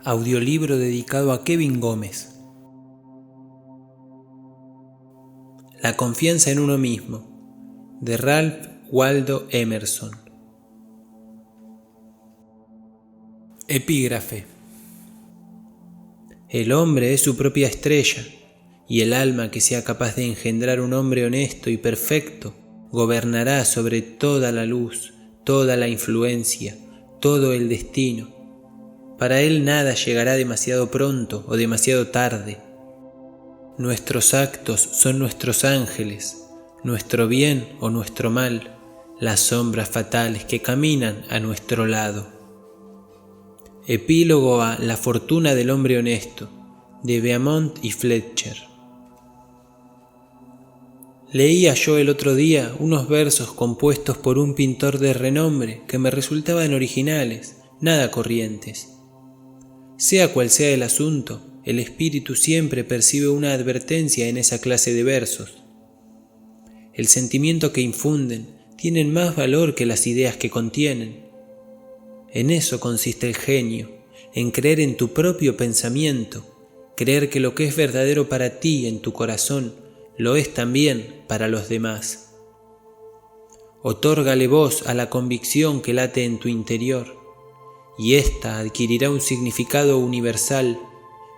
Audiolibro dedicado a Kevin Gómez. La confianza en uno mismo, de Ralph Waldo Emerson. Epígrafe. El hombre es su propia estrella, y el alma que sea capaz de engendrar un hombre honesto y perfecto gobernará sobre toda la luz, toda la influencia, todo el destino. Para él nada llegará demasiado pronto o demasiado tarde. Nuestros actos son nuestros ángeles, nuestro bien o nuestro mal, las sombras fatales que caminan a nuestro lado. Epílogo a La fortuna del hombre honesto, de Beaumont y Fletcher. Leía yo el otro día unos versos compuestos por un pintor de renombre que me resultaban originales, nada corrientes. Sea cual sea el asunto, el espíritu siempre percibe una advertencia en esa clase de versos. El sentimiento que infunden tiene más valor que las ideas que contienen. En eso consiste el genio, en creer en tu propio pensamiento, creer que lo que es verdadero para ti en tu corazón lo es también para los demás. Otórgale voz a la convicción que late en tu interior, y ésta adquirirá un significado universal,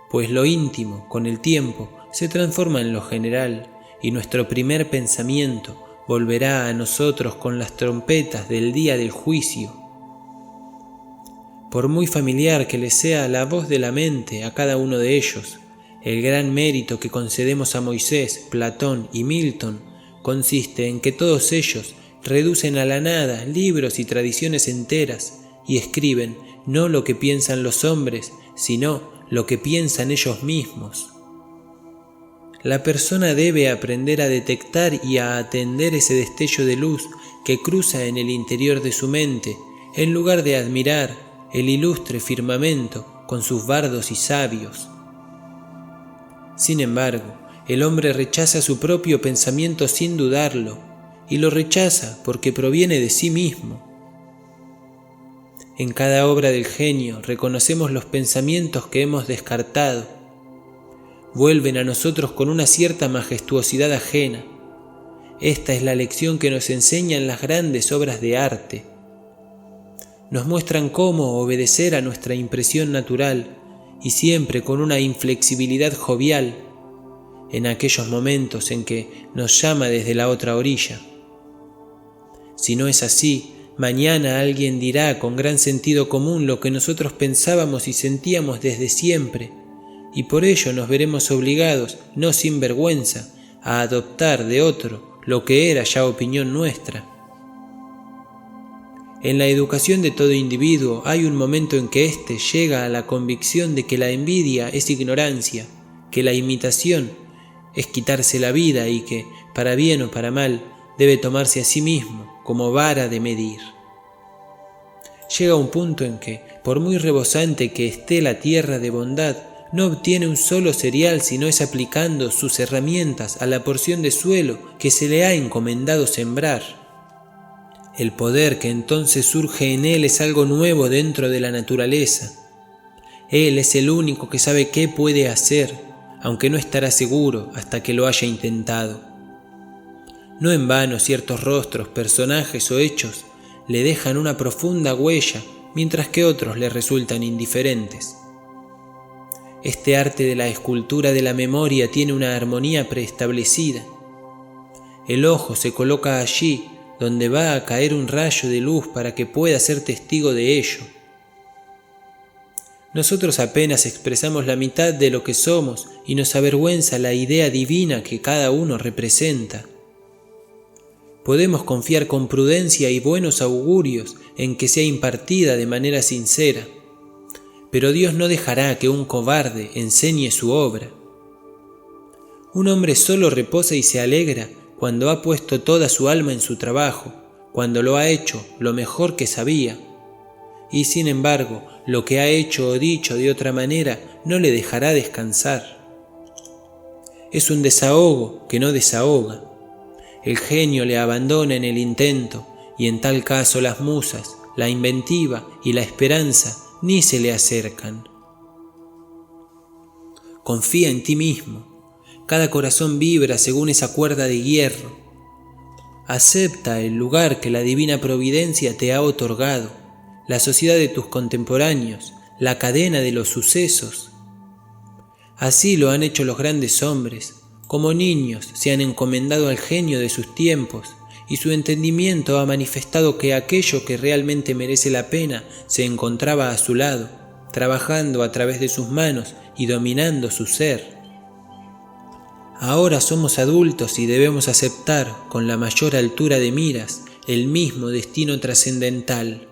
pues lo íntimo, con el tiempo, se transforma en lo general, y nuestro primer pensamiento volverá a nosotros con las trompetas del día del juicio. Por muy familiar que les sea la voz de la mente a cada uno de ellos, el gran mérito que concedemos a Moisés, Platón y Milton consiste en que todos ellos reducen a la nada libros y tradiciones enteras y escriben no lo que piensan los hombres, sino lo que piensan ellos mismos. La persona debe aprender a detectar y a atender ese destello de luz que cruza en el interior de su mente, en lugar de admirar el ilustre firmamento con sus bardos y sabios. Sin embargo, el hombre rechaza su propio pensamiento sin dudarlo, y lo rechaza porque proviene de sí mismo. En cada obra del genio reconocemos los pensamientos que hemos descartado. Vuelven a nosotros con una cierta majestuosidad ajena. Esta es la lección que nos enseñan las grandes obras de arte. Nos muestran cómo obedecer a nuestra impresión natural y siempre con una inflexibilidad jovial en aquellos momentos en que nos llama desde la otra orilla. Si no es así, mañana alguien dirá con gran sentido común lo que nosotros pensábamos y sentíamos desde siempre, y por ello nos veremos obligados, no sin vergüenza, a adoptar de otro lo que era ya opinión nuestra. En la educación de todo individuo hay un momento en que éste llega a la convicción de que la envidia es ignorancia, que la imitación es quitarse la vida y que, para bien o para mal, debe tomarse a sí mismo como vara de medir. Llega un punto en que, por muy rebosante que esté la tierra de bondad, no obtiene un solo cereal si no es aplicando sus herramientas a la porción de suelo que se le ha encomendado sembrar. El poder que entonces surge en él es algo nuevo dentro de la naturaleza. Él es el único que sabe qué puede hacer, aunque no estará seguro hasta que lo haya intentado. No en vano ciertos rostros, personajes o hechos le dejan una profunda huella, mientras que otros le resultan indiferentes. Este arte de la escultura de la memoria tiene una armonía preestablecida. El ojo se coloca allí donde va a caer un rayo de luz para que pueda ser testigo de ello. Nosotros apenas expresamos la mitad de lo que somos y nos avergüenza la idea divina que cada uno representa. Podemos confiar con prudencia y buenos augurios en que sea impartida de manera sincera, pero Dios no dejará que un cobarde enseñe su obra. Un hombre solo reposa y se alegra cuando ha puesto toda su alma en su trabajo, cuando lo ha hecho lo mejor que sabía, y sin embargo, lo que ha hecho o dicho de otra manera no le dejará descansar. Es un desahogo que no desahoga. El genio le abandona en el intento, y en tal caso las musas, la inventiva y la esperanza ni se le acercan. confía en ti mismo. Cada corazón vibra según esa cuerda de hierro. Acepta el lugar que la divina providencia te ha otorgado, la sociedad de tus contemporáneos, la cadena de los sucesos. Así lo han hecho los grandes hombres. Como niños se han encomendado al genio de sus tiempos, y su entendimiento ha manifestado que aquello que realmente merece la pena se encontraba a su lado, trabajando a través de sus manos y dominando su ser. Ahora somos adultos y debemos aceptar, con la mayor altura de miras, el mismo destino trascendental.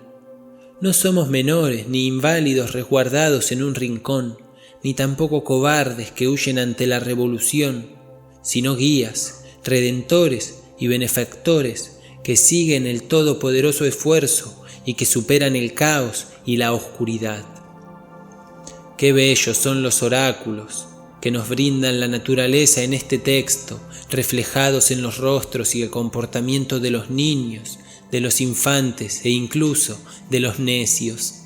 No somos menores ni inválidos resguardados en un rincón, ni tampoco cobardes que huyen ante la revolución, sino guías, redentores y benefactores que siguen el todopoderoso esfuerzo y que superan el caos y la oscuridad. Qué bellos son los oráculos que nos brindan la naturaleza en este texto, reflejados en los rostros y el comportamiento de los niños, de los infantes e incluso de los necios.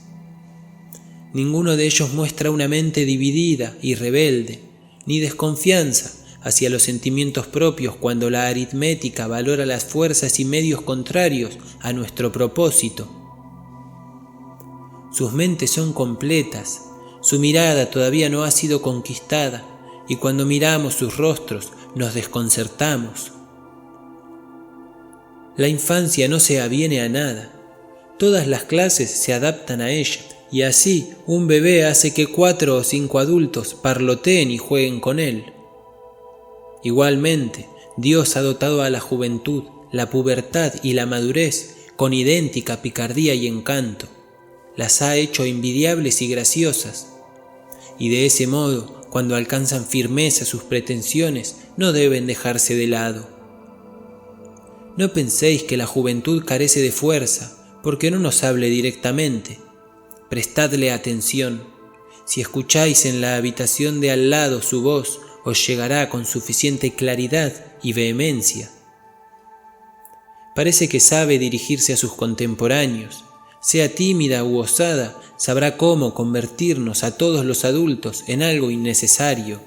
Ninguno de ellos muestra una mente dividida y rebelde, ni desconfianza hacia los sentimientos propios cuando la aritmética valora las fuerzas y medios contrarios a nuestro propósito. Sus mentes son completas, su mirada todavía no ha sido conquistada, y cuando miramos sus rostros nos desconcertamos. La infancia no se aviene a nada, todas las clases se adaptan a ella, y así un bebé hace que 4 o 5 adultos parloteen y jueguen con él. Igualmente, Dios ha dotado a la juventud, la pubertad y la madurez con idéntica picardía y encanto. Las ha hecho envidiables y graciosas. Y de ese modo, cuando alcanzan firmeza sus pretensiones, no deben dejarse de lado. No penséis que la juventud carece de fuerza, porque no nos hable directamente. Prestadle atención. Si escucháis en la habitación de al lado su voz, os llegará con suficiente claridad y vehemencia. Parece que sabe dirigirse a sus contemporáneos. Sea tímida u osada, sabrá cómo convertirnos a todos los adultos en algo innecesario.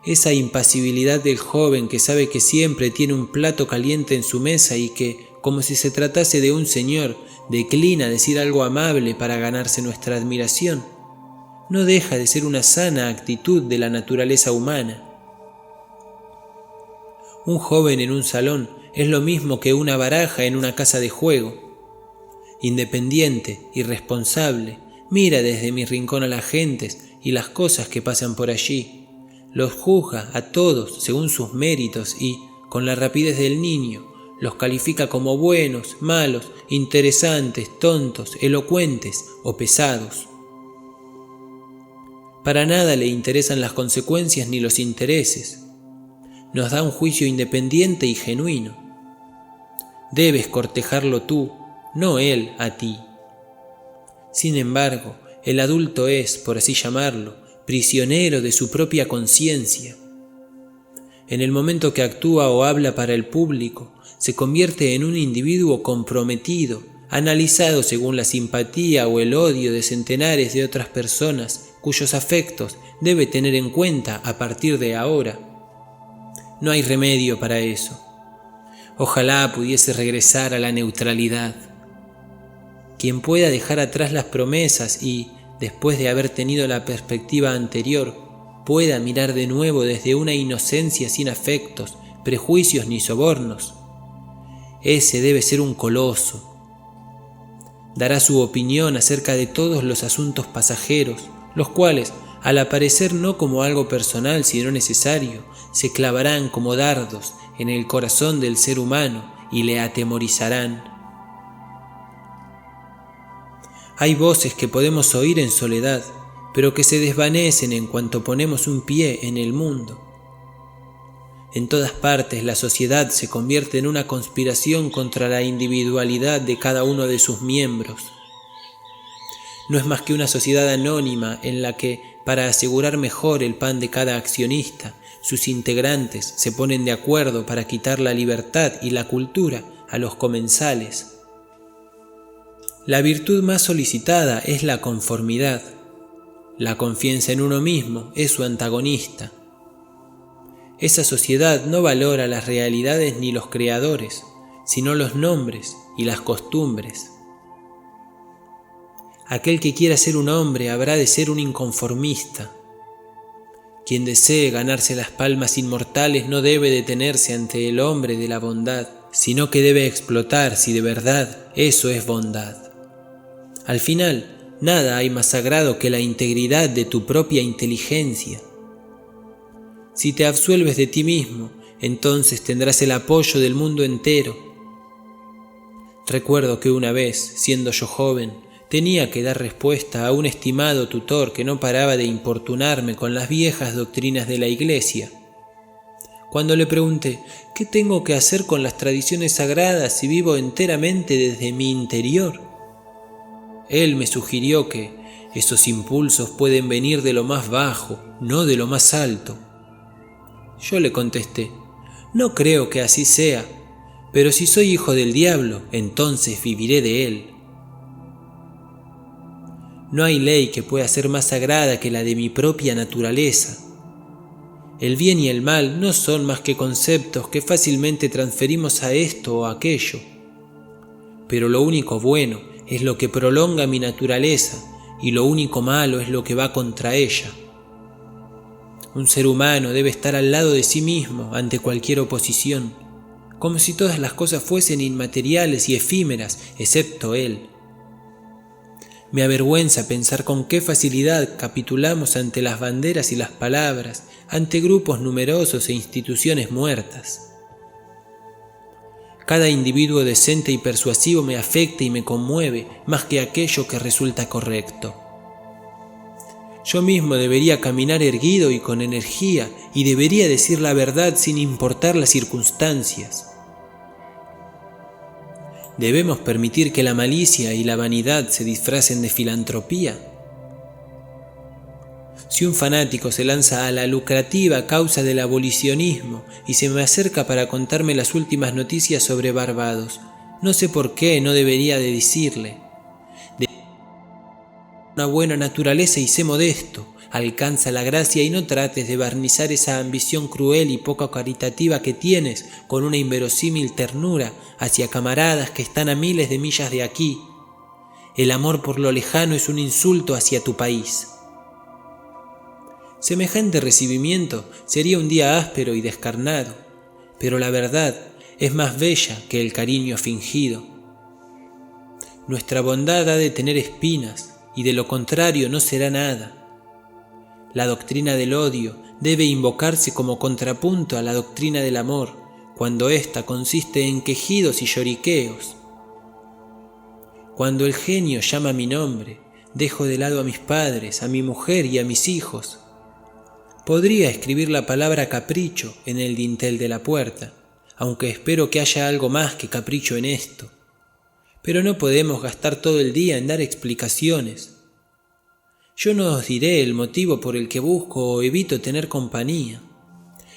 Esa impasibilidad del joven que sabe que siempre tiene un plato caliente en su mesa y que, como si se tratase de un señor, declina decir algo amable para ganarse nuestra admiración, no deja de ser una sana actitud de la naturaleza humana. Un joven en un salón es lo mismo que una baraja en una casa de juego. Independiente y responsable, mira desde mi rincón a las gentes y las cosas que pasan por allí. Los juzga a todos según sus méritos y, con la rapidez del niño, los califica como buenos, malos, interesantes, tontos, elocuentes o pesados. Para nada le interesan las consecuencias ni los intereses. Nos da un juicio independiente y genuino. Debes cortejarlo tú, no él a ti. Sin embargo, el adulto es, por así llamarlo, prisionero de su propia conciencia. En el momento que actúa o habla para el público, se convierte en un individuo comprometido, analizado según la simpatía o el odio de centenares de otras personas cuyos afectos debe tener en cuenta a partir de ahora. No hay remedio para eso. Ojalá pudiese regresar a la neutralidad. Quien pueda dejar atrás las promesas y, después de haber tenido la perspectiva anterior, pueda mirar de nuevo desde una inocencia sin afectos, prejuicios ni sobornos, ese debe ser un coloso. Dará su opinión acerca de todos los asuntos pasajeros, los cuales, al aparecer no como algo personal sino necesario, se clavarán como dardos en el corazón del ser humano y le atemorizarán. Hay voces que podemos oír en soledad, pero que se desvanecen en cuanto ponemos un pie en el mundo. En todas partes la sociedad se convierte en una conspiración contra la individualidad de cada uno de sus miembros. No es más que una sociedad anónima en la que, para asegurar mejor el pan de cada accionista, sus integrantes se ponen de acuerdo para quitar la libertad y la cultura a los comensales. La virtud más solicitada es la conformidad. La confianza en uno mismo es su antagonista. Esa sociedad no valora las realidades ni los creadores, sino los nombres y las costumbres. Aquel que quiera ser un hombre habrá de ser un inconformista. Quien desee ganarse las palmas inmortales no debe detenerse ante el hombre de la bondad, sino que debe explotar si de verdad eso es bondad. Al final, nada hay más sagrado que la integridad de tu propia inteligencia. Si te absuelves de ti mismo, entonces tendrás el apoyo del mundo entero. Recuerdo que una vez, siendo yo joven, tenía que dar respuesta a un estimado tutor que no paraba de importunarme con las viejas doctrinas de la Iglesia. Cuando le pregunté, ¿qué tengo que hacer con las tradiciones sagradas si vivo enteramente desde mi interior? Él me sugirió que esos impulsos pueden venir de lo más bajo, no de lo más alto. Yo le contesté, no creo que así sea, pero si soy hijo del diablo, entonces viviré de él. No hay ley que pueda ser más sagrada que la de mi propia naturaleza. El bien y el mal no son más que conceptos que fácilmente transferimos a esto o aquello. Pero lo único bueno es lo que prolonga mi naturaleza y lo único malo es lo que va contra ella. Un ser humano debe estar al lado de sí mismo ante cualquier oposición, como si todas las cosas fuesen inmateriales y efímeras, excepto él. Me avergüenza pensar con qué facilidad capitulamos ante las banderas y las palabras, ante grupos numerosos e instituciones muertas. Cada individuo decente y persuasivo me afecta y me conmueve más que aquello que resulta correcto. Yo mismo debería caminar erguido y con energía y debería decir la verdad sin importar las circunstancias. ¿Debemos permitir que la malicia y la vanidad se disfracen de filantropía? Si un fanático se lanza a la lucrativa causa del abolicionismo y se me acerca para contarme las últimas noticias sobre Barbados, no sé por qué no debería de decirle. Una buena naturaleza y sé modesto, alcanza la gracia y no trates de barnizar esa ambición cruel y poco caritativa que tienes con una inverosímil ternura hacia camaradas que están a miles de millas de aquí. El amor por lo lejano es un insulto hacia tu país. Semejante recibimiento sería un día áspero y descarnado, pero la verdad es más bella que el cariño fingido. Nuestra bondad ha de tener espinas y de lo contrario no será nada. La doctrina del odio debe invocarse como contrapunto a la doctrina del amor, cuando ésta consiste en quejidos y lloriqueos. Cuando el genio llama mi nombre, dejo de lado a mis padres, a mi mujer y a mis hijos. Podría escribir la palabra capricho en el dintel de la puerta, aunque espero que haya algo más que capricho en esto. Pero no podemos gastar todo el día en dar explicaciones. Yo no os diré el motivo por el que busco o evito tener compañía.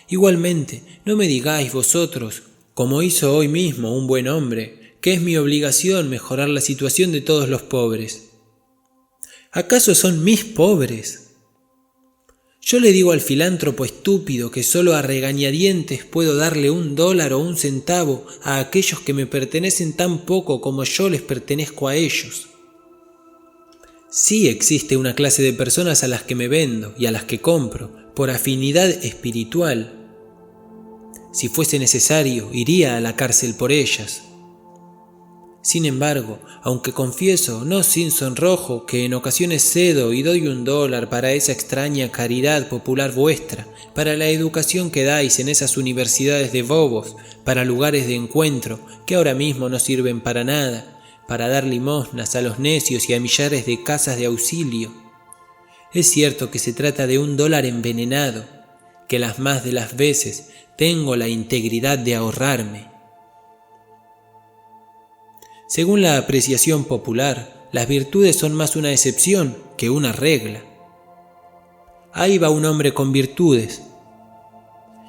Igualmente, no me digáis vosotros, como hizo hoy mismo un buen hombre, que es mi obligación mejorar la situación de todos los pobres. ¿Acaso son mis pobres? Yo le digo al filántropo estúpido que solo a regañadientes puedo darle $1 o 1 centavo a aquellos que me pertenecen tan poco como yo les pertenezco a ellos. Sí existe una clase de personas a las que me vendo y a las que compro, por afinidad espiritual. Si fuese necesario, iría a la cárcel por ellas. Sin embargo, aunque confieso, no sin sonrojo, que en ocasiones cedo y doy $1 para esa extraña caridad popular vuestra, para la educación que dais en esas universidades de bobos, para lugares de encuentro que ahora mismo no sirven para nada, para dar limosnas a los necios y a millares de casas de auxilio. Es cierto que se trata de $1 envenenado, que las más de las veces tengo la integridad de ahorrarme. Según la apreciación popular, las virtudes son más una excepción que una regla. Ahí va un hombre con virtudes.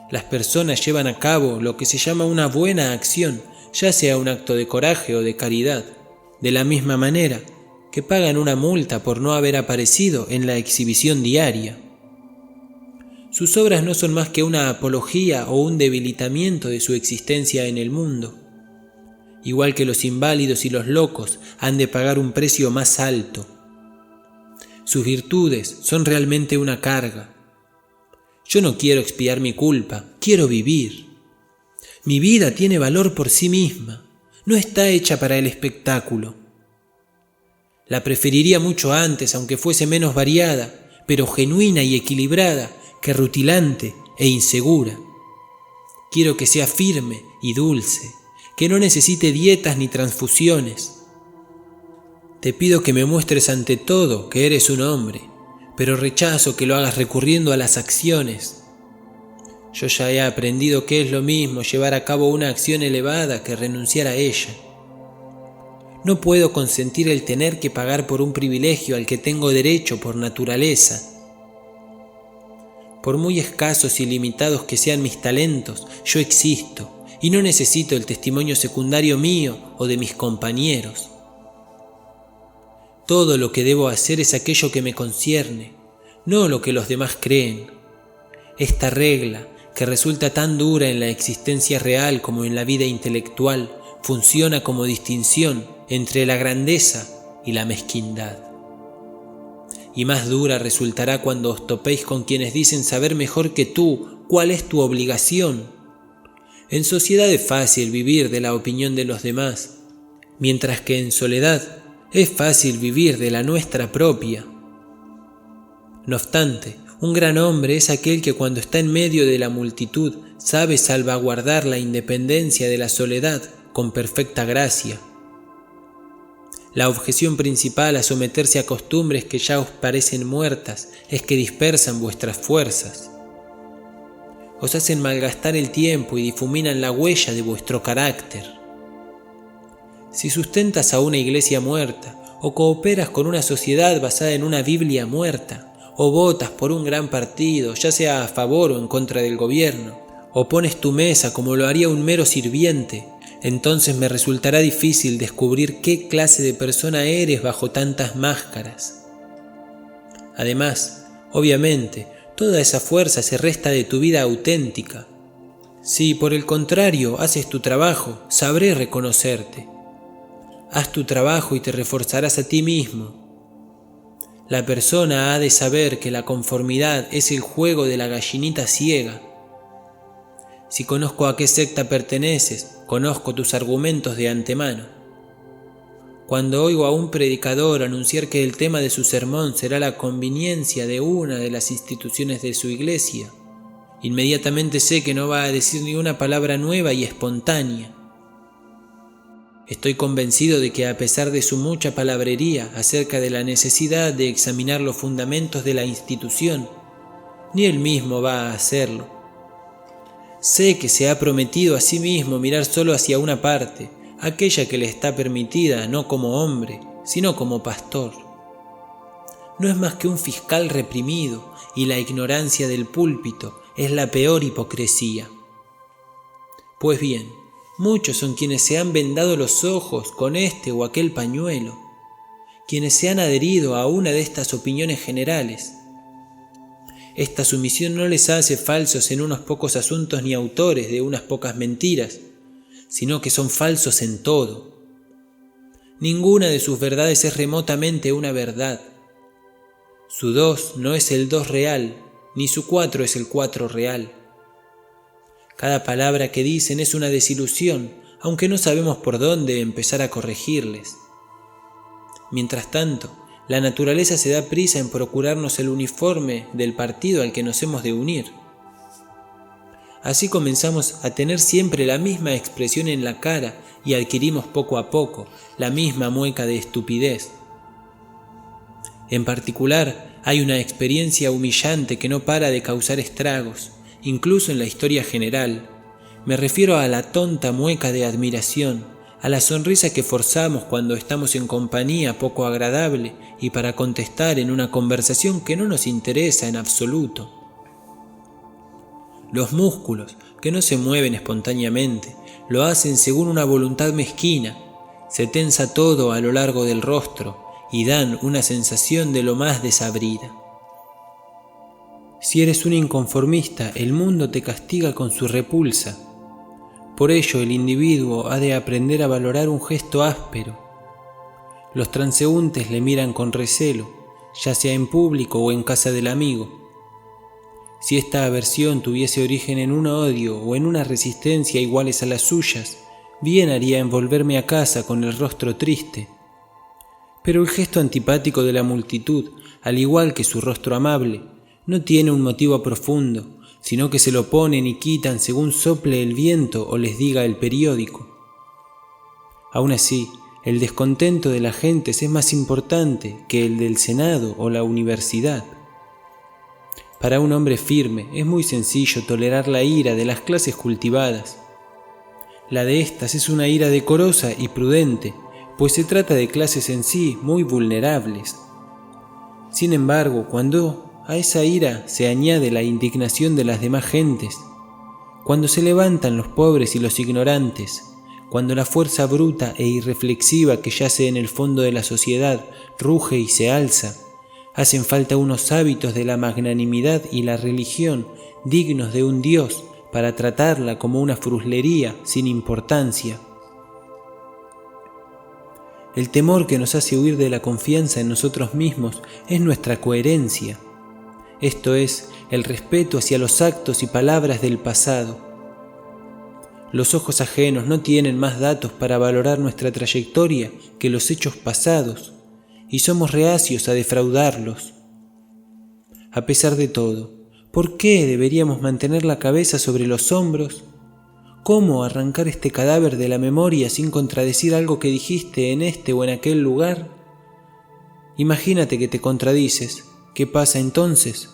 Las personas llevan a cabo lo que se llama una buena acción, ya sea un acto de coraje o de caridad, de la misma manera que pagan una multa por no haber aparecido en la exhibición diaria. Sus obras no son más que una apología o un debilitamiento de su existencia en el mundo. Igual que los inválidos y los locos han de pagar un precio más alto. Sus virtudes son realmente una carga. Yo no quiero expiar mi culpa, quiero vivir. Mi vida tiene valor por sí misma, no está hecha para el espectáculo. La preferiría mucho antes, aunque fuese menos variada, pero genuina y equilibrada, que rutilante e insegura. Quiero que sea firme y dulce, que no necesite dietas ni transfusiones. Te pido que me muestres ante todo que eres un hombre, pero rechazo que lo hagas recurriendo a las acciones. Yo ya he aprendido que es lo mismo llevar a cabo una acción elevada que renunciar a ella. No puedo consentir el tener que pagar por un privilegio al que tengo derecho por naturaleza. Por muy escasos y limitados que sean mis talentos, yo existo y no necesito el testimonio secundario mío o de mis compañeros. Todo lo que debo hacer es aquello que me concierne, no lo que los demás creen. Esta regla, que resulta tan dura en la existencia real como en la vida intelectual, funciona como distinción entre la grandeza y la mezquindad. Y más dura resultará cuando os topéis con quienes dicen saber mejor que tú cuál es tu obligación. En sociedad es fácil vivir de la opinión de los demás, mientras que en soledad es fácil vivir de la nuestra propia. No obstante, un gran hombre es aquel que cuando está en medio de la multitud sabe salvaguardar la independencia de la soledad con perfecta gracia. La objeción principal a someterse a costumbres que ya os parecen muertas es que dispersan vuestras fuerzas. Os hacen malgastar el tiempo y difuminan la huella de vuestro carácter. Si sustentas a una iglesia muerta, o cooperas con una sociedad basada en una Biblia muerta, o votas por un gran partido, ya sea a favor o en contra del gobierno, o pones tu mesa como lo haría un mero sirviente, entonces me resultará difícil descubrir qué clase de persona eres bajo tantas máscaras. Además, obviamente, toda esa fuerza se resta de tu vida auténtica. Si, por el contrario, haces tu trabajo, sabré reconocerte. Haz tu trabajo y te reforzarás a ti mismo. La persona ha de saber que la conformidad es el juego de la gallinita ciega. Si conozco a qué secta perteneces, conozco tus argumentos de antemano. Cuando oigo a un predicador anunciar que el tema de su sermón será la conveniencia de una de las instituciones de su iglesia, inmediatamente sé que no va a decir ni una palabra nueva y espontánea. Estoy convencido de que a pesar de su mucha palabrería acerca de la necesidad de examinar los fundamentos de la institución, ni él mismo va a hacerlo. Sé que se ha prometido a sí mismo mirar solo hacia una parte, aquella que le está permitida no como hombre, sino como pastor. No es más que un fiscal reprimido, y la ignorancia del púlpito es la peor hipocresía. Pues bien, muchos son quienes se han vendado los ojos con este o aquel pañuelo, quienes se han adherido a una de estas opiniones generales. Esta sumisión no les hace falsos en unos pocos asuntos ni autores de unas pocas mentiras, sino que son falsos en todo. Ninguna de sus verdades es remotamente una verdad. Su 2 no es el 2 real, ni su 4 es el 4 real. Cada palabra que dicen es una desilusión, aunque no sabemos por dónde empezar a corregirles. Mientras tanto, la naturaleza se da prisa en procurarnos el uniforme del partido al que nos hemos de unir. Así comenzamos a tener siempre la misma expresión en la cara y adquirimos poco a poco la misma mueca de estupidez. En particular, hay una experiencia humillante que no para de causar estragos, incluso en la historia general. Me refiero a la tonta mueca de admiración, a la sonrisa que forzamos cuando estamos en compañía poco agradable y para contestar en una conversación que no nos interesa en absoluto. Los músculos, que no se mueven espontáneamente, lo hacen según una voluntad mezquina. Se tensa todo a lo largo del rostro y dan una sensación de lo más desabrida. Si eres un inconformista, el mundo te castiga con su repulsa. Por ello, el individuo ha de aprender a valorar un gesto áspero. Los transeúntes le miran con recelo, ya sea en público o en casa del amigo. Si esta aversión tuviese origen en un odio o en una resistencia iguales a las suyas, bien haría en volverme a casa con el rostro triste. Pero el gesto antipático de la multitud, al igual que su rostro amable, no tiene un motivo profundo, sino que se lo ponen y quitan según sople el viento o les diga el periódico. Aún así, el descontento de las gentes es más importante que el del Senado o la universidad. Para un hombre firme es muy sencillo tolerar la ira de las clases cultivadas. La de estas es una ira decorosa y prudente, pues se trata de clases en sí muy vulnerables. Sin embargo, cuando a esa ira se añade la indignación de las demás gentes, cuando se levantan los pobres y los ignorantes, cuando la fuerza bruta e irreflexiva que yace en el fondo de la sociedad ruge y se alza, hacen falta unos hábitos de la magnanimidad y la religión dignos de un Dios para tratarla como una fruslería sin importancia. El temor que nos hace huir de la confianza en nosotros mismos es nuestra coherencia, esto es, el respeto hacia los actos y palabras del pasado. Los ojos ajenos no tienen más datos para valorar nuestra trayectoria que los hechos pasados, y somos reacios a defraudarlos. A pesar de todo, ¿por qué deberíamos mantener la cabeza sobre los hombros? ¿Cómo arrancar este cadáver de la memoria sin contradecir algo que dijiste en este o en aquel lugar? Imagínate que te contradices. ¿Qué pasa entonces?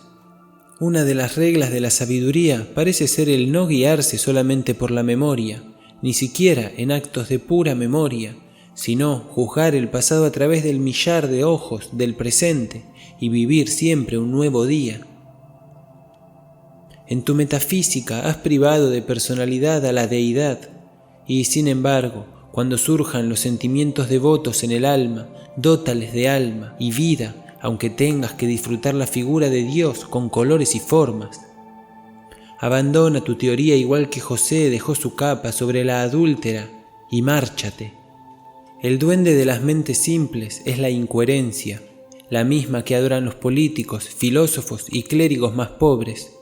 Una de las reglas de la sabiduría parece ser el no guiarse solamente por la memoria, ni siquiera en actos de pura memoria, sino juzgar el pasado a través del millar de ojos del presente y vivir siempre un nuevo día. En tu metafísica has privado de personalidad a la deidad y, sin embargo, cuando surjan los sentimientos devotos en el alma, dótales de alma y vida, aunque tengas que disfrutar la figura de Dios con colores y formas. Abandona tu teoría igual que José dejó su capa sobre la adúltera y márchate. El duende de las mentes simples es la incoherencia, la misma que adoran los políticos, filósofos y clérigos más pobres.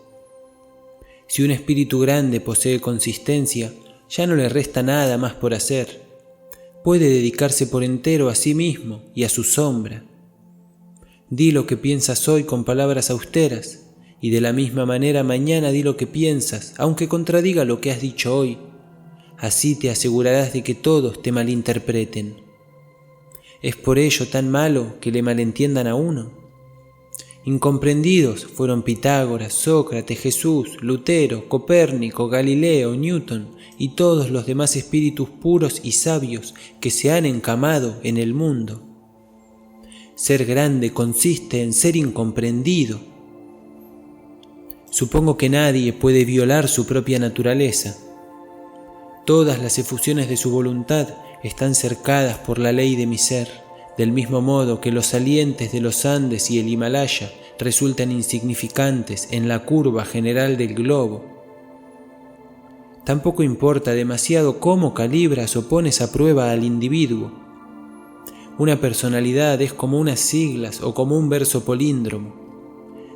Si un espíritu grande posee consistencia, ya no le resta nada más por hacer. Puede dedicarse por entero a sí mismo y a su sombra. Di lo que piensas hoy con palabras austeras, y de la misma manera mañana di lo que piensas, aunque contradiga lo que has dicho hoy. Así te asegurarás de que todos te malinterpreten. ¿Es por ello tan malo que le malentiendan a uno? Incomprendidos fueron Pitágoras, Sócrates, Jesús, Lutero, Copérnico, Galileo, Newton y todos los demás espíritus puros y sabios que se han encamado en el mundo. Ser grande consiste en ser incomprendido. Supongo que nadie puede violar su propia naturaleza. Todas las efusiones de su voluntad están cercadas por la ley de mi ser, del mismo modo que los salientes de los Andes y el Himalaya resultan insignificantes en la curva general del globo. Tampoco importa demasiado cómo calibras o pones a prueba al individuo. Una personalidad es como unas siglas o como un verso políndromo.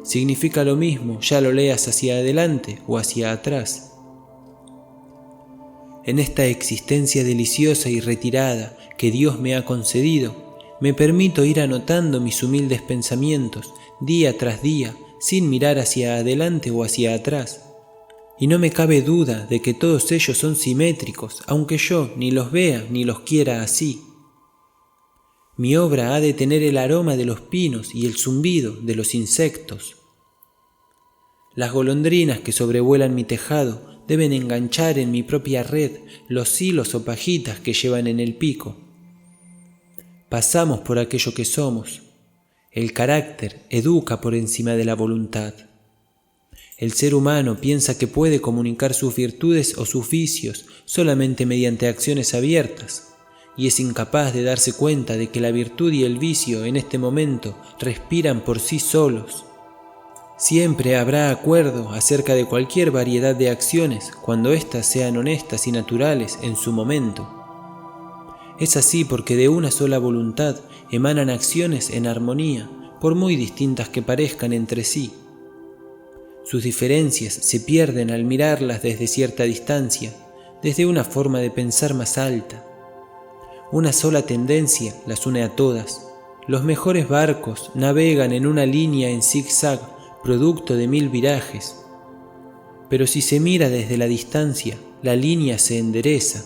Significa lo mismo, ya lo leas hacia adelante o hacia atrás. En esta existencia deliciosa y retirada que Dios me ha concedido, me permito ir anotando mis humildes pensamientos día tras día, sin mirar hacia adelante o hacia atrás. Y no me cabe duda de que todos ellos son simétricos, aunque yo ni los vea ni los quiera así. Mi obra ha de tener el aroma de los pinos y el zumbido de los insectos. Las golondrinas que sobrevuelan mi tejado deben enganchar en mi propia red los hilos o pajitas que llevan en el pico. Pasamos por aquello que somos. El carácter educa por encima de la voluntad. El ser humano piensa que puede comunicar sus virtudes o sus vicios solamente mediante acciones abiertas, y es incapaz de darse cuenta de que la virtud y el vicio en este momento respiran por sí solos. Siempre habrá acuerdo acerca de cualquier variedad de acciones cuando éstas sean honestas y naturales en su momento. Es así porque de una sola voluntad emanan acciones en armonía, por muy distintas que parezcan entre sí. Sus diferencias se pierden al mirarlas desde cierta distancia, desde una forma de pensar más alta. Una sola tendencia las une a todas. Los mejores barcos navegan en una línea en zigzag, producto de 1000 virajes. Pero si se mira desde la distancia, la línea se endereza.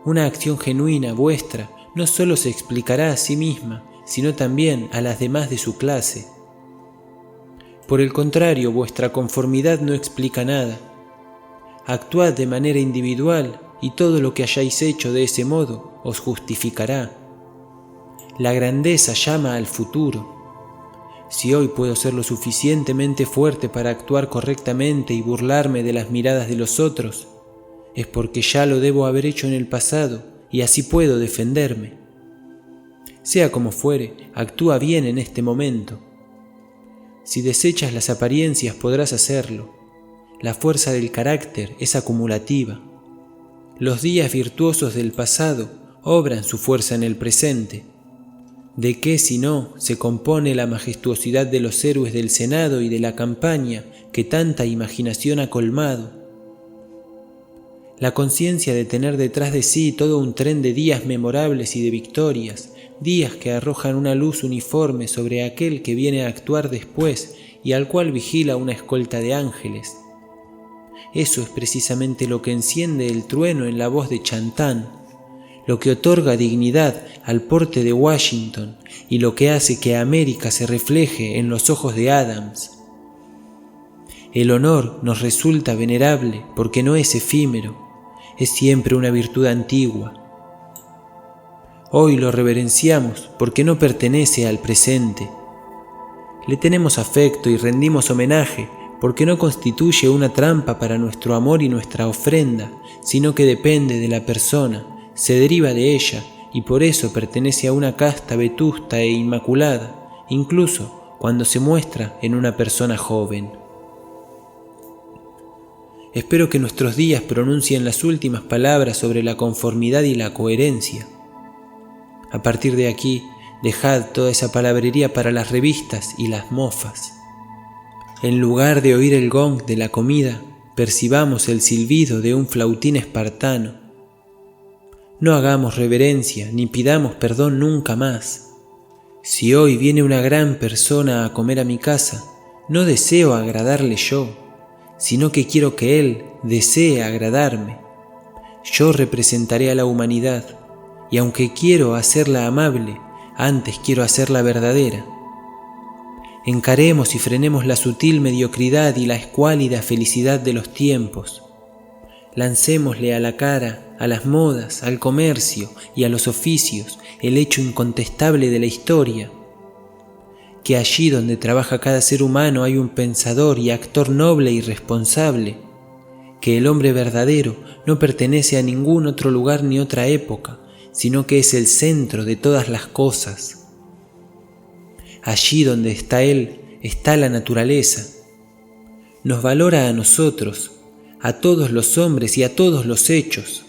Una acción genuina vuestra no solo se explicará a sí misma, sino también a las demás de su clase. Por el contrario, vuestra conformidad no explica nada. Actuad de manera individual y todo lo que hayáis hecho de ese modo os justificará. La grandeza llama al futuro. Si hoy puedo ser lo suficientemente fuerte para actuar correctamente y burlarme de las miradas de los otros, es porque ya lo debo haber hecho en el pasado y así puedo defenderme. Sea como fuere, actúa bien en este momento. Si desechas las apariencias podrás hacerlo. La fuerza del carácter es acumulativa. Los días virtuosos del pasado obran su fuerza en el presente. ¿De qué, si no, se compone la majestuosidad de los héroes del Senado y de la campaña que tanta imaginación ha colmado? La conciencia de tener detrás de sí todo un tren de días memorables y de victorias, días que arrojan una luz uniforme sobre aquel que viene a actuar después y al cual vigila una escolta de ángeles. Eso es precisamente lo que enciende el trueno en la voz de Chantán, lo que otorga dignidad al porte de Washington y lo que hace que América se refleje en los ojos de Adams. El honor nos resulta venerable porque no es efímero, es siempre una virtud antigua. Hoy lo reverenciamos porque no pertenece al presente. Le tenemos afecto y rendimos homenaje porque no constituye una trampa para nuestro amor y nuestra ofrenda, sino que depende de la persona, se deriva de ella y por eso pertenece a una casta vetusta e inmaculada, incluso cuando se muestra en una persona joven. Espero que nuestros días pronuncien las últimas palabras sobre la conformidad y la coherencia. A partir de aquí, dejad toda esa palabrería para las revistas y las mofas. En lugar de oír el gong de la comida, percibamos el silbido de un flautín espartano. No hagamos reverencia ni pidamos perdón nunca más. Si hoy viene una gran persona a comer a mi casa, no deseo agradarle yo, sino que quiero que él desee agradarme. Yo representaré a la humanidad, y aunque quiero hacerla amable, antes quiero hacerla verdadera. Encaremos y frenemos la sutil mediocridad y la escuálida felicidad de los tiempos. Lancémosle a la cara, a las modas, al comercio y a los oficios el hecho incontestable de la historia, que allí donde trabaja cada ser humano hay un pensador y actor noble y responsable, que el hombre verdadero no pertenece a ningún otro lugar ni otra época, sino que es el centro de todas las cosas. Allí donde está él, está la naturaleza. Nos valora a nosotros, a todos los hombres y a todos los hechos.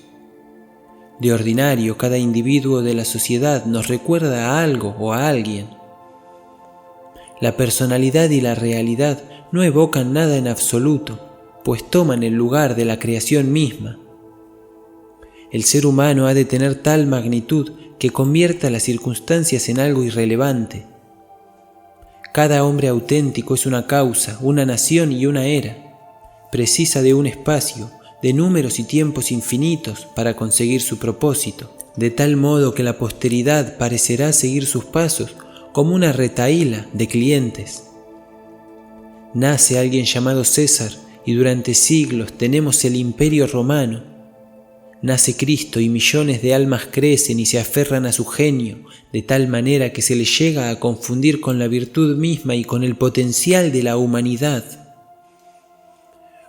De ordinario, cada individuo de la sociedad nos recuerda a algo o a alguien. La personalidad y la realidad no evocan nada en absoluto, pues toman el lugar de la creación misma. El ser humano ha de tener tal magnitud que convierta las circunstancias en algo irrelevante. Cada hombre auténtico es una causa, una nación y una era. Precisa de un espacio, de números y tiempos infinitos para conseguir su propósito, de tal modo que la posteridad parecerá seguir sus pasos como una retahíla de clientes. Nace alguien llamado César y durante siglos tenemos el Imperio Romano. Nace Cristo y millones de almas crecen y se aferran a su genio, de tal manera que se le llega a confundir con la virtud misma y con el potencial de la humanidad.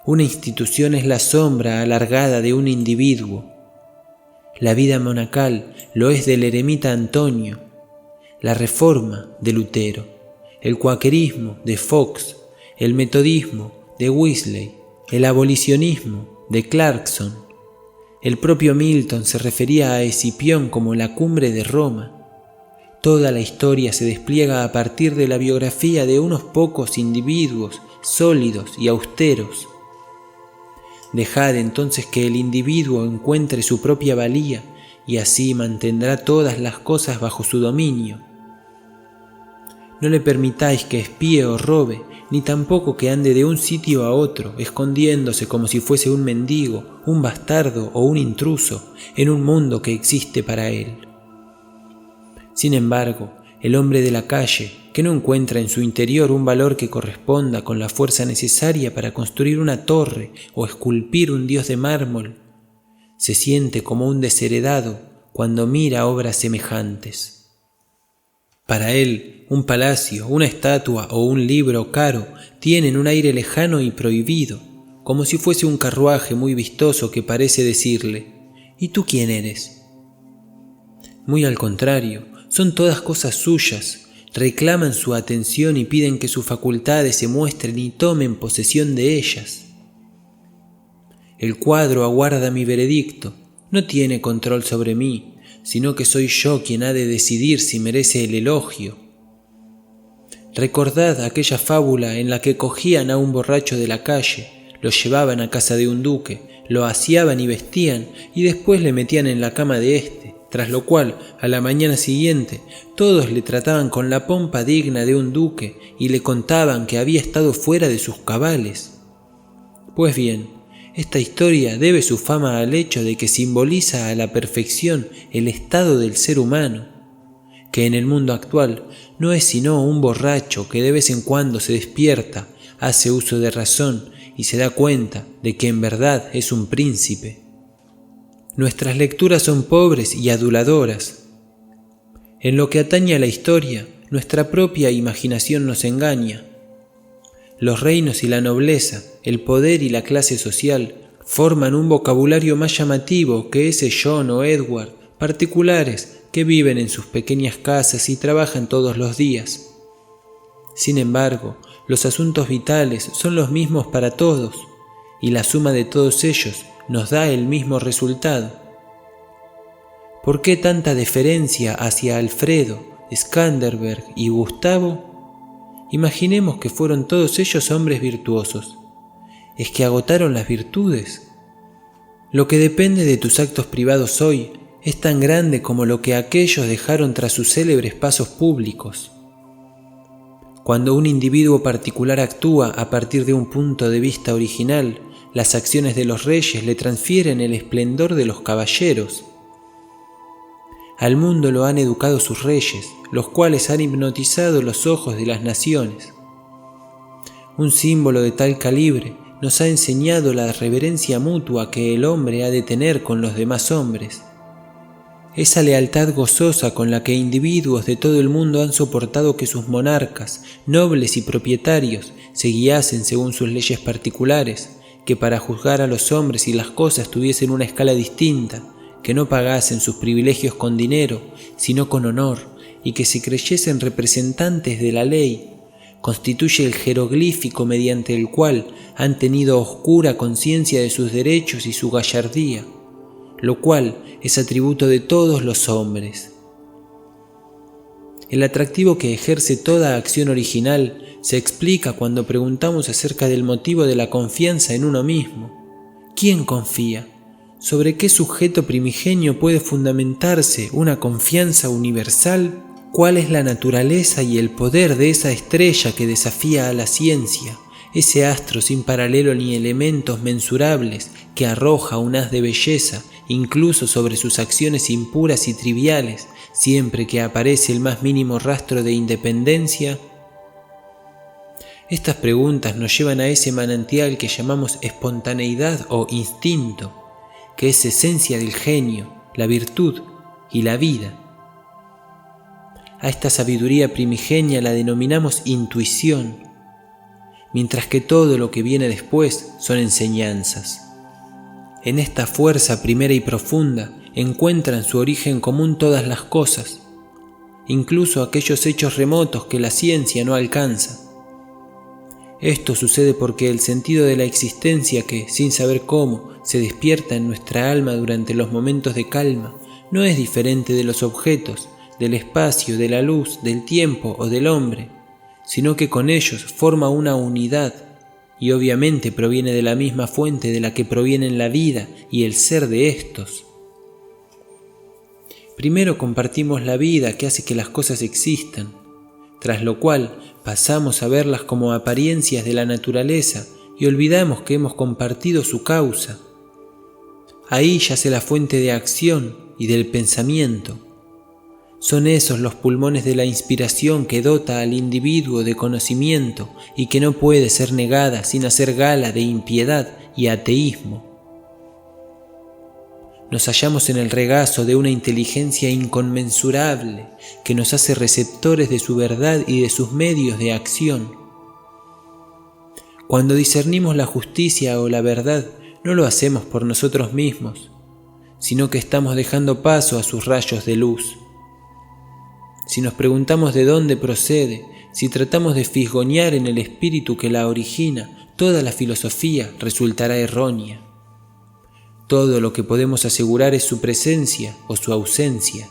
Una institución es la sombra alargada de un individuo. La vida monacal lo es del eremita Antonio, la Reforma de Lutero, el cuaquerismo de Fox, el metodismo de Wesley, el abolicionismo de Clarkson. El propio Milton se refería a Escipión como la cumbre de Roma. Toda la historia se despliega a partir de la biografía de unos pocos individuos sólidos y austeros. Dejad entonces que el individuo encuentre su propia valía y así mantendrá todas las cosas bajo su dominio. No le permitáis que espíe o robe, ni tampoco que ande de un sitio a otro, escondiéndose como si fuese un mendigo, un bastardo o un intruso en un mundo que existe para él. Sin embargo, el hombre de la calle, que no encuentra en su interior un valor que corresponda con la fuerza necesaria para construir una torre o esculpir un dios de mármol, se siente como un desheredado cuando mira obras semejantes. Para él, un palacio, una estatua o un libro caro tienen un aire lejano y prohibido, como si fuese un carruaje muy vistoso que parece decirle: ¿y tú quién eres? Muy al contrario, son todas cosas suyas, reclaman su atención y piden que sus facultades se muestren y tomen posesión de ellas. El cuadro aguarda mi veredicto, no tiene control sobre mí, sino que soy yo quien ha de decidir si merece el elogio. Recordad aquella fábula en la que cogían a un borracho de la calle, lo llevaban a casa de un duque, lo aseaban y vestían y después le metían en la cama de éste, tras lo cual, a la mañana siguiente, todos le trataban con la pompa digna de un duque y le contaban que había estado fuera de sus cabales. Pues bien, esta historia debe su fama al hecho de que simboliza a la perfección el estado del ser humano, que en el mundo actual no es sino un borracho que de vez en cuando se despierta, hace uso de razón y se da cuenta de que en verdad es un príncipe. Nuestras lecturas son pobres y aduladoras. En lo que atañe a la historia, nuestra propia imaginación nos engaña. Los reinos y la nobleza, el poder y la clase social forman un vocabulario más llamativo que ese John o Edward, particulares que viven en sus pequeñas casas y trabajan todos los días. Sin embargo, los asuntos vitales son los mismos para todos, y la suma de todos ellos nos da el mismo resultado. ¿Por qué tanta deferencia hacia Alfredo, Skanderbeg y Gustavo? Imaginemos que fueron todos ellos hombres virtuosos. ¿Es que agotaron las virtudes? Lo que depende de tus actos privados hoy es tan grande como lo que aquellos dejaron tras sus célebres pasos públicos. Cuando un individuo particular actúa a partir de un punto de vista original, las acciones de los reyes le transfieren el esplendor de los caballeros. Al mundo lo han educado sus reyes, los cuales han hipnotizado los ojos de las naciones. Un símbolo de tal calibre nos ha enseñado la reverencia mutua que el hombre ha de tener con los demás hombres. Esa lealtad gozosa con la que individuos de todo el mundo han soportado que sus monarcas, nobles y propietarios se guiasen según sus leyes particulares, que para juzgar a los hombres y las cosas tuviesen una escala distinta, que no pagasen sus privilegios con dinero, sino con honor, y que se creyesen representantes de la ley, constituye el jeroglífico mediante el cual han tenido oscura conciencia de sus derechos y su gallardía, lo cual es atributo de todos los hombres. El atractivo que ejerce toda acción original se explica cuando preguntamos acerca del motivo de la confianza en uno mismo. ¿Quién confía? ¿Sobre qué sujeto primigenio puede fundamentarse una confianza universal? ¿Cuál es la naturaleza y el poder de esa estrella que desafía a la ciencia, ese astro sin paralelo ni elementos mensurables que arroja un haz de belleza incluso sobre sus acciones impuras y triviales, siempre que aparece el más mínimo rastro de independencia? Estas preguntas nos llevan a ese manantial que llamamos espontaneidad o instinto, que es esencia del genio, la virtud y la vida. A esta sabiduría primigenia la denominamos intuición, mientras que todo lo que viene después son enseñanzas. En esta fuerza primera y profunda, encuentran su origen común todas las cosas, incluso aquellos hechos remotos que la ciencia no alcanza. Esto sucede porque el sentido de la existencia que, sin saber cómo, se despierta en nuestra alma durante los momentos de calma, no es diferente de los objetos, del espacio, de la luz, del tiempo o del hombre, sino que con ellos forma una unidad y obviamente proviene de la misma fuente de la que provienen la vida y el ser de estos. Primero compartimos la vida que hace que las cosas existan, tras lo cual pasamos a verlas como apariencias de la naturaleza y olvidamos que hemos compartido su causa. Ahí yace la fuente de acción y del pensamiento. Son esos los pulmones de la inspiración que dota al individuo de conocimiento y que no puede ser negada sin hacer gala de impiedad y ateísmo. Nos hallamos en el regazo de una inteligencia inconmensurable que nos hace receptores de su verdad y de sus medios de acción. Cuando discernimos la justicia o la verdad, no lo hacemos por nosotros mismos, sino que estamos dejando paso a sus rayos de luz. Si nos preguntamos de dónde procede, si tratamos de fisgonear en el espíritu que la origina, toda la filosofía resultará errónea. Todo lo que podemos asegurar es su presencia o su ausencia.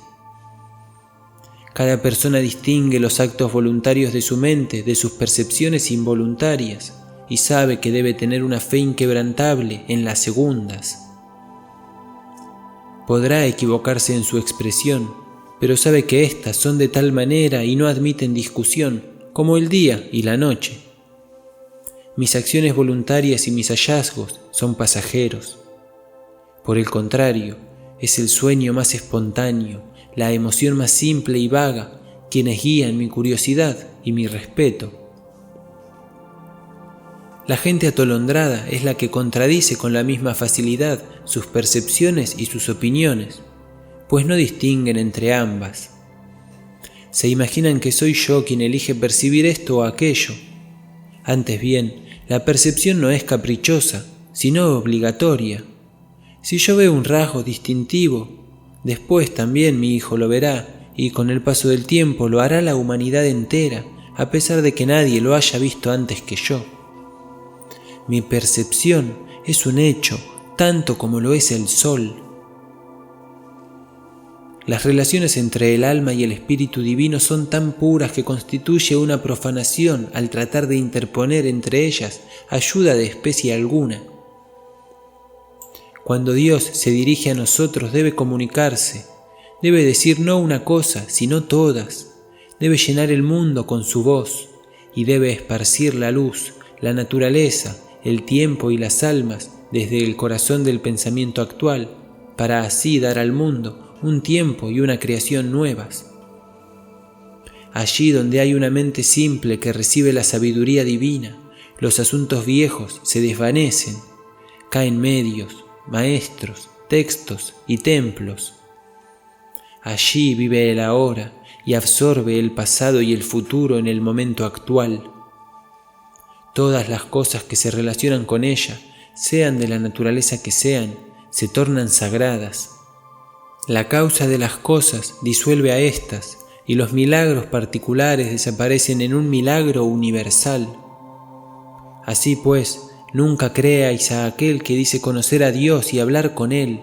Cada persona distingue los actos voluntarios de su mente de sus percepciones involuntarias y sabe que debe tener una fe inquebrantable en las segundas. Podrá equivocarse en su expresión, pero sabe que éstas son de tal manera y no admiten discusión, como el día y la noche. Mis acciones voluntarias y mis hallazgos son pasajeros. Por el contrario, es el sueño más espontáneo, la emoción más simple y vaga, quienes guían mi curiosidad y mi respeto. La gente atolondrada es la que contradice con la misma facilidad sus percepciones y sus opiniones, pues no distinguen entre ambas. Se imaginan que soy yo quien elige percibir esto o aquello. Antes bien, la percepción no es caprichosa, sino obligatoria. Si yo veo un rasgo distintivo, después también mi hijo lo verá, y con el paso del tiempo lo hará la humanidad entera, a pesar de que nadie lo haya visto antes que yo. Mi percepción es un hecho, tanto como lo es el sol. Las relaciones entre el alma y el espíritu divino son tan puras que constituye una profanación al tratar de interponer entre ellas ayuda de especie alguna. Cuando Dios se dirige a nosotros debe comunicarse, debe decir no una cosa, sino todas, debe llenar el mundo con su voz y debe esparcir la luz, la naturaleza, el tiempo y las almas desde el corazón del pensamiento actual, para así dar al mundo un tiempo y una creación nuevas. Allí donde hay una mente simple que recibe la sabiduría divina, los asuntos viejos se desvanecen, caen medios, maestros, textos y templos. Allí vive el ahora y absorbe el pasado y el futuro en el momento actual. Todas las cosas que se relacionan con ella, sean de la naturaleza que sean, se tornan sagradas. La causa de las cosas disuelve a éstas y los milagros particulares desaparecen en un milagro universal. Así pues, nunca creáis a aquel que dice conocer a Dios y hablar con Él,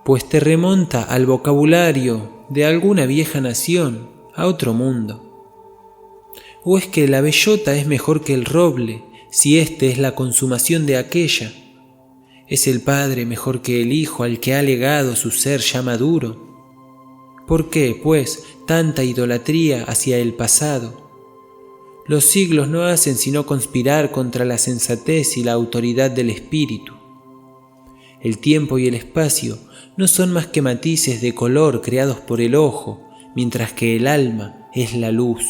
pues te remonta al vocabulario de alguna vieja nación, a otro mundo. ¿O es que la bellota es mejor que el roble, si éste es la consumación de aquella? ¿Es el padre mejor que el hijo al que ha legado su ser ya maduro? ¿Por qué, pues, tanta idolatría hacia el pasado? Los siglos no hacen sino conspirar contra la sensatez y la autoridad del espíritu. El tiempo y el espacio no son más que matices de color creados por el ojo, mientras que el alma es la luz.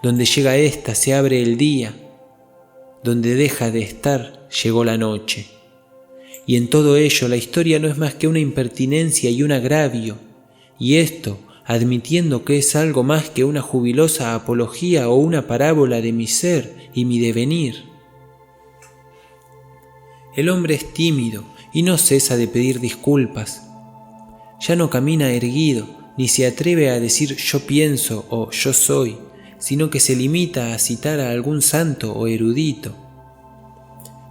Donde llega ésta se abre el día, donde deja de estar llegó la noche. Y en todo ello la historia no es más que una impertinencia y un agravio, y esto admitiendo que es algo más que una jubilosa apología o una parábola de mi ser y mi devenir. El hombre es tímido y no cesa de pedir disculpas, ya no camina erguido, ni se atreve a decir yo pienso o yo soy, sino que se limita a citar a algún santo o erudito.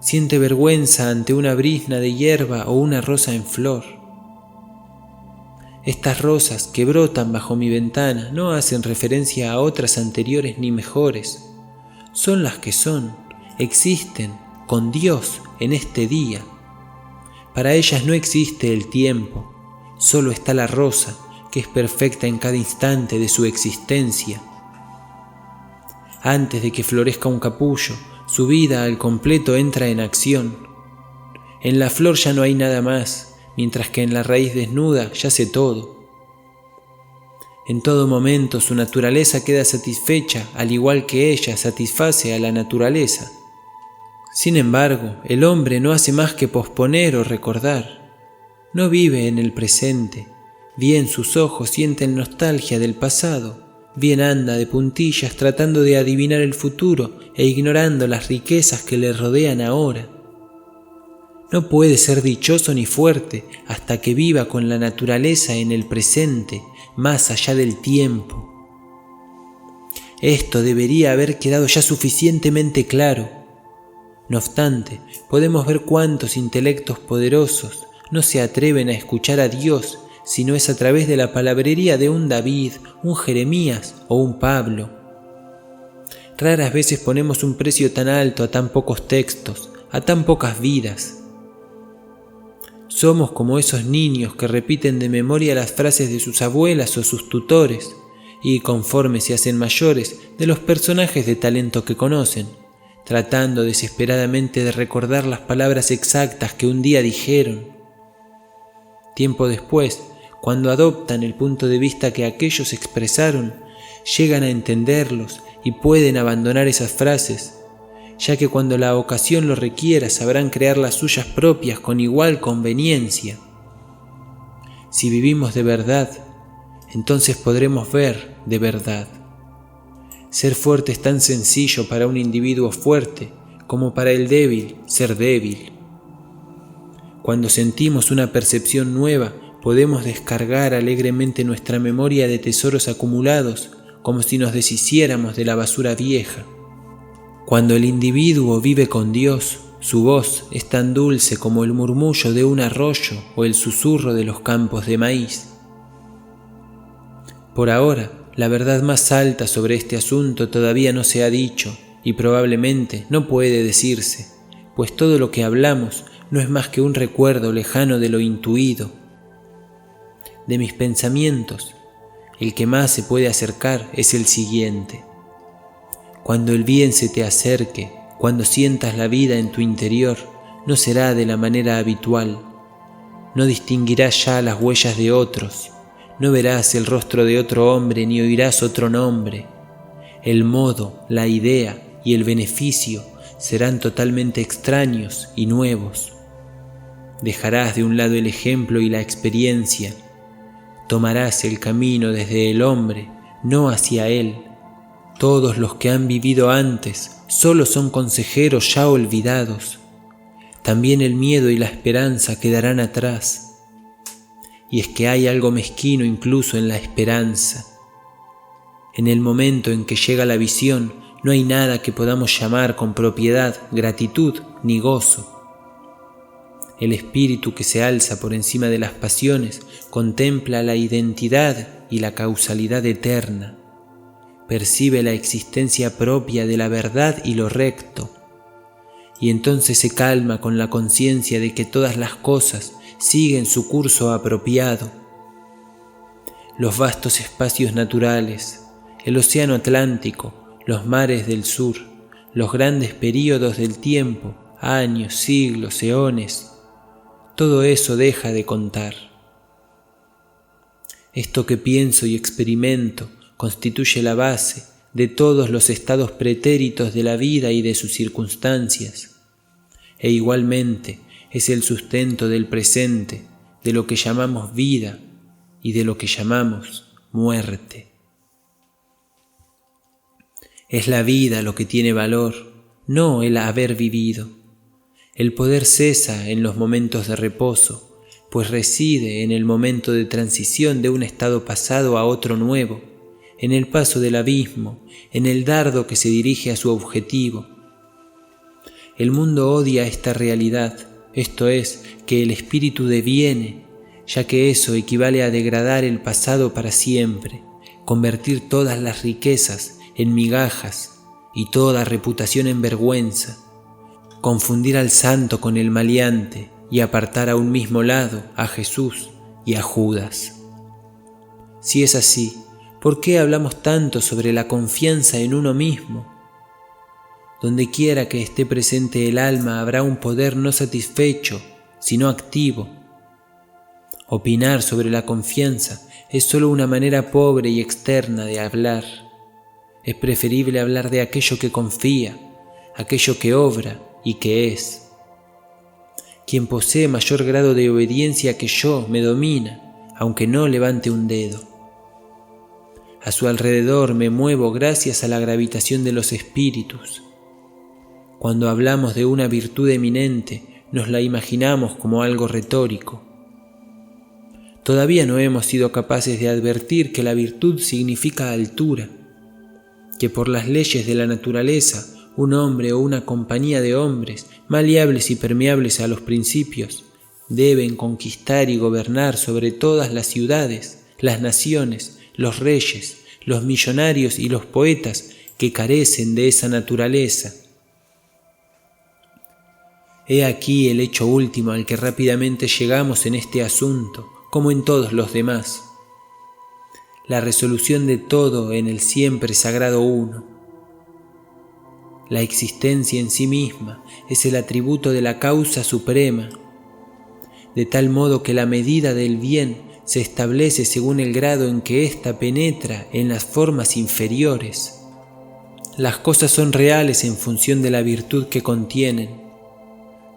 Siente vergüenza ante una brizna de hierba o una rosa en flor. Estas rosas que brotan bajo mi ventana no hacen referencia a otras anteriores ni mejores. Son las que son, existen con Dios en este día. Para ellas no existe el tiempo, solo está la rosa, que es perfecta en cada instante de su existencia. Antes de que florezca un capullo, su vida al completo entra en acción. En la flor ya no hay nada más, mientras que en la raíz desnuda yace todo. En todo momento su naturaleza queda satisfecha, al igual que ella satisface a la naturaleza. Sin embargo, el hombre no hace más que posponer o recordar. No vive en el presente, bien sus ojos sienten nostalgia del pasado, bien anda de puntillas tratando de adivinar el futuro e ignorando las riquezas que le rodean ahora. No puede ser dichoso ni fuerte hasta que viva con la naturaleza en el presente, más allá del tiempo. Esto debería haber quedado ya suficientemente claro. No obstante, podemos ver cuántos intelectos poderosos no se atreven a escuchar a Dios si no es a través de la palabrería de un David, un Jeremías o un Pablo. Raras veces ponemos un precio tan alto a tan pocos textos, a tan pocas vidas. Somos como esos niños que repiten de memoria las frases de sus abuelas o sus tutores, y conforme se hacen mayores, de los personajes de talento que conocen, tratando desesperadamente de recordar las palabras exactas que un día dijeron. Tiempo después, cuando adoptan el punto de vista que aquellos expresaron, llegan a entenderlos y pueden abandonar esas frases, ya que cuando la ocasión lo requiera sabrán crear las suyas propias con igual conveniencia. Si vivimos de verdad, entonces podremos ver de verdad. Ser fuerte es tan sencillo para un individuo fuerte como para el débil ser débil. Cuando sentimos una percepción nueva, podemos descargar alegremente nuestra memoria de tesoros acumulados como si nos deshiciéramos de la basura vieja. Cuando el individuo vive con Dios, su voz es tan dulce como el murmullo de un arroyo o el susurro de los campos de maíz. Por ahora, la verdad más alta sobre este asunto todavía no se ha dicho y probablemente no puede decirse, pues todo lo que hablamos no es más que un recuerdo lejano de lo intuido. De mis pensamientos, el que más se puede acercar es el siguiente. Cuando el bien se te acerque, cuando sientas la vida en tu interior, no será de la manera habitual. No distinguirás ya las huellas de otros, no verás el rostro de otro hombre ni oirás otro nombre. El modo, la idea y el beneficio serán totalmente extraños y nuevos. Dejarás de un lado el ejemplo y la experiencia. Tomarás el camino desde el hombre, no hacia él. Todos los que han vivido antes solo son consejeros ya olvidados. También el miedo y la esperanza quedarán atrás. Y es que hay algo mezquino incluso en la esperanza. En el momento en que llega la visión, no hay nada que podamos llamar con propiedad gratitud ni gozo. El espíritu que se alza por encima de las pasiones contempla la identidad y la causalidad eterna. Percibe la existencia propia de la verdad y lo recto, y entonces se calma con la conciencia de que todas las cosas siguen su curso apropiado. Los vastos espacios naturales, el océano Atlántico, los mares del sur, los grandes períodos del tiempo, años, siglos, eones, todo eso deja de contar. Esto que pienso y experimento constituye la base de todos los estados pretéritos de la vida y de sus circunstancias, e igualmente es el sustento del presente, de lo que llamamos vida y de lo que llamamos muerte. Es la vida lo que tiene valor, no el haber vivido. El poder cesa en los momentos de reposo, pues reside en el momento de transición de un estado pasado a otro nuevo, en el paso del abismo, en el dardo que se dirige a su objetivo. El mundo odia esta realidad, esto es, que el espíritu deviene, ya que eso equivale a degradar el pasado para siempre, convertir todas las riquezas en migajas y toda reputación en vergüenza, confundir al santo con el maleante y apartar a un mismo lado a Jesús y a Judas. Si es así, ¿por qué hablamos tanto sobre la confianza en uno mismo? Donde quiera que esté presente el alma habrá un poder no satisfecho, sino activo. Opinar sobre la confianza es solo una manera pobre y externa de hablar. Es preferible hablar de aquello que confía, aquello que obra y que es. Quien posee mayor grado de obediencia que yo me domina, aunque no levante un dedo. A su alrededor me muevo gracias a la gravitación de los espíritus. Cuando hablamos de una virtud eminente, nos la imaginamos como algo retórico. Todavía no hemos sido capaces de advertir que la virtud significa altura, que por las leyes de la naturaleza, un hombre o una compañía de hombres, maleables y permeables a los principios, deben conquistar y gobernar sobre todas las ciudades, las naciones, los reyes, los millonarios y los poetas que carecen de esa naturaleza. He aquí el hecho último al que rápidamente llegamos en este asunto, como en todos los demás. La resolución de todo en el siempre sagrado uno. La existencia en sí misma es el atributo de la causa suprema, de tal modo que la medida del bien se establece según el grado en que ésta penetra en las formas inferiores. Las cosas son reales en función de la virtud que contienen.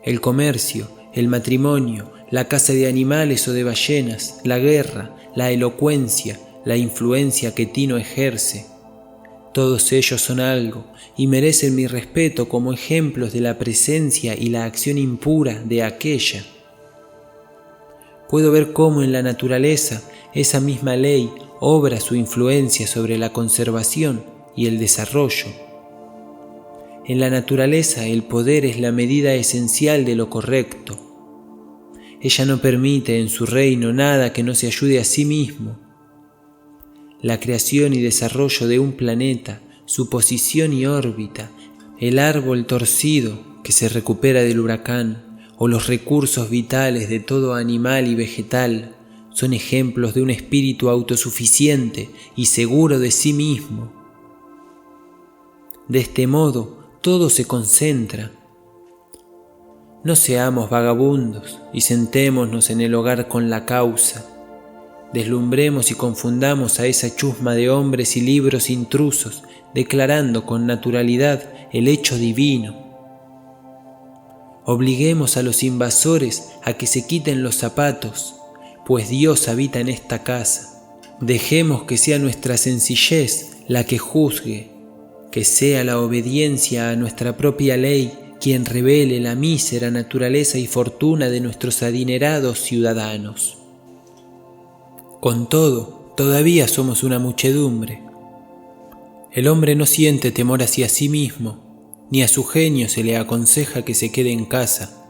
El comercio, el matrimonio, la caza de animales o de ballenas, la guerra, la elocuencia, la influencia que Tino ejerce. Todos ellos son algo y merecen mi respeto como ejemplos de la presencia y la acción impura de aquella. Puedo ver cómo en la naturaleza esa misma ley obra su influencia sobre la conservación y el desarrollo. En la naturaleza el poder es la medida esencial de lo correcto. Ella no permite en su reino nada que no se ayude a sí mismo. La creación y desarrollo de un planeta, su posición y órbita, el árbol torcido que se recupera del huracán, o los recursos vitales de todo animal y vegetal, son ejemplos de un espíritu autosuficiente y seguro de sí mismo. De este modo, todo se concentra. No seamos vagabundos y sentémonos en el hogar con la causa. Deslumbremos y confundamos a esa chusma de hombres y libros intrusos, declarando con naturalidad el hecho divino. Obliguemos a los invasores a que se quiten los zapatos, pues Dios habita en esta casa. Dejemos que sea nuestra sencillez la que juzgue, que sea la obediencia a nuestra propia ley quien revele la mísera naturaleza y fortuna de nuestros adinerados ciudadanos. Con todo, todavía somos una muchedumbre. El hombre no siente temor hacia sí mismo, ni a su genio se le aconseja que se quede en casa,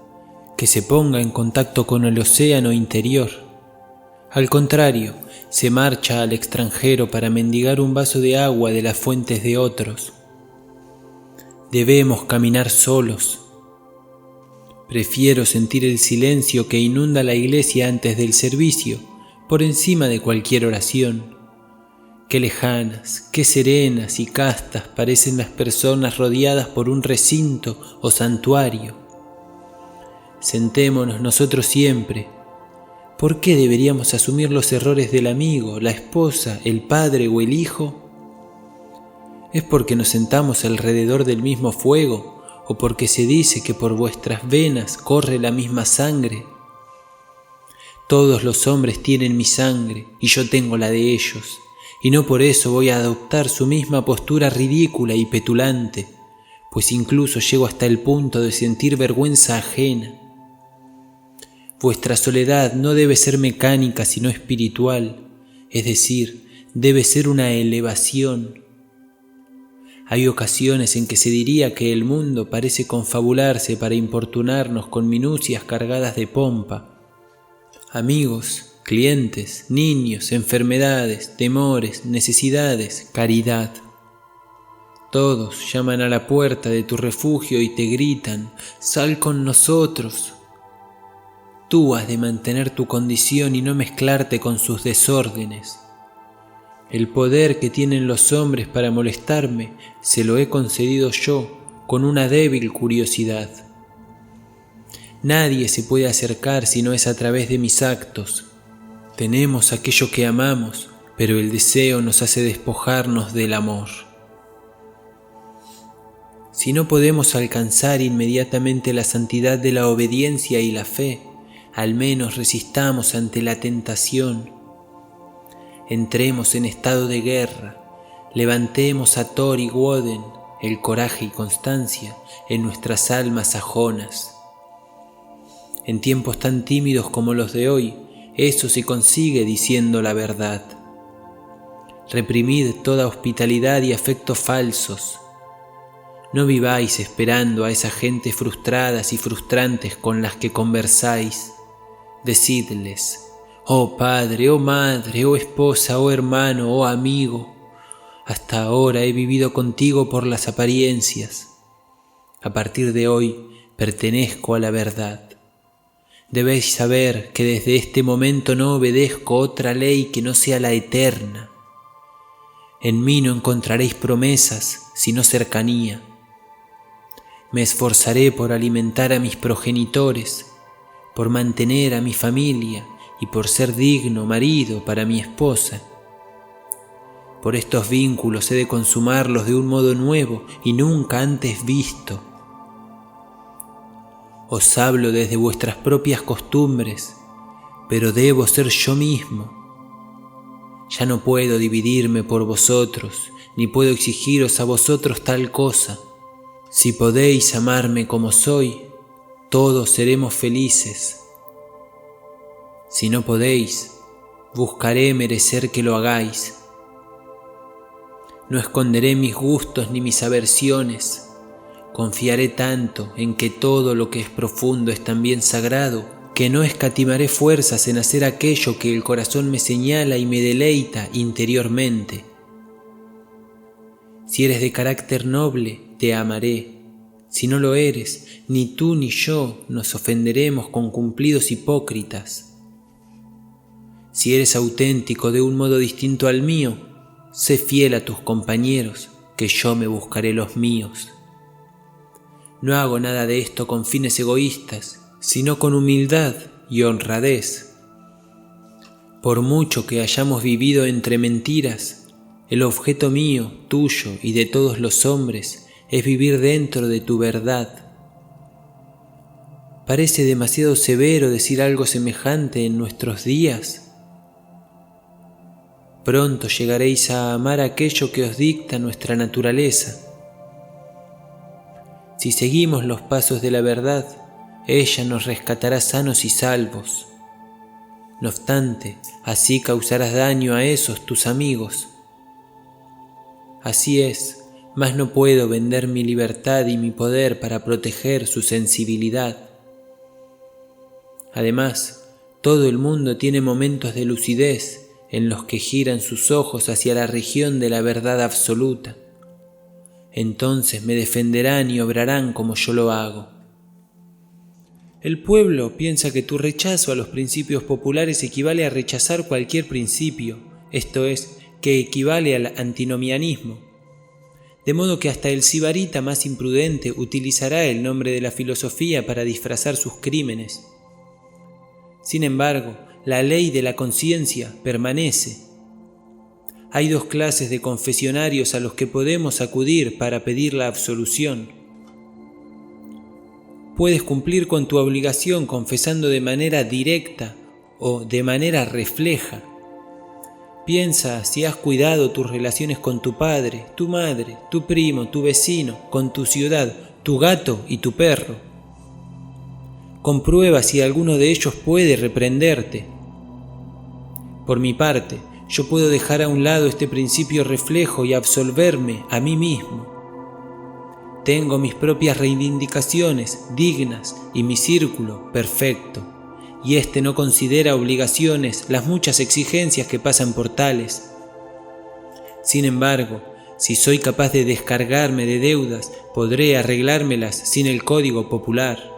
que se ponga en contacto con el océano interior. Al contrario, se marcha al extranjero para mendigar un vaso de agua de las fuentes de otros. Debemos caminar solos. Prefiero sentir el silencio que inunda la iglesia antes del servicio, por encima de cualquier oración. Qué lejanas, qué serenas y castas parecen las personas rodeadas por un recinto o santuario. Sentémonos nosotros siempre. ¿Por qué deberíamos asumir los errores del amigo, la esposa, el padre o el hijo? ¿Es porque nos sentamos alrededor del mismo fuego o porque se dice que por vuestras venas corre la misma sangre? Todos los hombres tienen mi sangre y yo tengo la de ellos, y no por eso voy a adoptar su misma postura ridícula y petulante, pues incluso llego hasta el punto de sentir vergüenza ajena. Vuestra soledad no debe ser mecánica sino espiritual, es decir, debe ser una elevación. Hay ocasiones en que se diría que el mundo parece confabularse para importunarnos con minucias cargadas de pompa. Amigos, clientes, niños, enfermedades, temores, necesidades, caridad. Todos llaman a la puerta de tu refugio y te gritan: «¡Sal con nosotros!». Tú has de mantener tu condición y no mezclarte con sus desórdenes. El poder que tienen los hombres para molestarme se lo he concedido yo con una débil curiosidad. Nadie se puede acercar si no es a través de mis actos. Tenemos aquello que amamos, pero el deseo nos hace despojarnos del amor. Si no podemos alcanzar inmediatamente la santidad de la obediencia y la fe, al menos resistamos ante la tentación. Entremos en estado de guerra, levantemos a Thor y Woden, el coraje y constancia en nuestras almas sajonas. En tiempos tan tímidos como los de hoy, eso se consigue diciendo la verdad. Reprimid toda hospitalidad y afectos falsos. No viváis esperando a esas gentes frustradas y frustrantes con las que conversáis. Decidles: «Oh padre, oh madre, oh esposa, oh hermano, oh amigo, hasta ahora he vivido contigo por las apariencias. A partir de hoy pertenezco a la verdad. Debéis saber que desde este momento no obedezco otra ley que no sea la eterna. En mí no encontraréis promesas, sino cercanía. Me esforzaré por alimentar a mis progenitores, por mantener a mi familia y por ser digno marido para mi esposa. Por estos vínculos he de consumarlos de un modo nuevo y nunca antes visto. Os hablo desde vuestras propias costumbres, pero debo ser yo mismo. Ya no puedo dividirme por vosotros, ni puedo exigiros a vosotros tal cosa. Si podéis amarme como soy, todos seremos felices. Si no podéis, buscaré merecer que lo hagáis. No esconderé mis gustos ni mis aversiones. Confiaré tanto en que todo lo que es profundo es también sagrado, que no escatimaré fuerzas en hacer aquello que el corazón me señala y me deleita interiormente. Si eres de carácter noble, te amaré. Si no lo eres, ni tú ni yo nos ofenderemos con cumplidos hipócritas. Si eres auténtico de un modo distinto al mío, sé fiel a tus compañeros, que yo me buscaré los míos. No hago nada de esto con fines egoístas, sino con humildad y honradez. Por mucho que hayamos vivido entre mentiras, el objeto mío, tuyo y de todos los hombres es vivir dentro de tu verdad. ¿Parece demasiado severo decir algo semejante en nuestros días? Pronto llegaréis a amar aquello que os dicta nuestra naturaleza. Si seguimos los pasos de la verdad, ella nos rescatará sanos y salvos. No obstante, así causarás daño a esos tus amigos. Así es, mas no puedo vender mi libertad y mi poder para proteger su sensibilidad. Además, todo el mundo tiene momentos de lucidez en los que giran sus ojos hacia la región de la verdad absoluta. Entonces me defenderán y obrarán como yo lo hago. El pueblo piensa que tu rechazo a los principios populares equivale a rechazar cualquier principio, esto es, que equivale al antinomianismo. De modo que hasta el sibarita más imprudente utilizará el nombre de la filosofía para disfrazar sus crímenes. Sin embargo, la ley de la conciencia permanece. Hay dos clases de confesionarios a los que podemos acudir para pedir la absolución. Puedes cumplir con tu obligación confesando de manera directa o de manera refleja. Piensa si has cuidado tus relaciones con tu padre, tu madre, tu primo, tu vecino, con tu ciudad, tu gato y tu perro. comprueba si alguno de ellos puede reprenderte. Por mi parte, yo puedo dejar a un lado este principio reflejo y absolverme a mí mismo. Tengo mis propias reivindicaciones dignas y mi círculo perfecto, y éste no considera obligaciones las muchas exigencias que pasan por tales. Sin embargo, si soy capaz de descargarme de deudas, podré arreglármelas sin el código popular.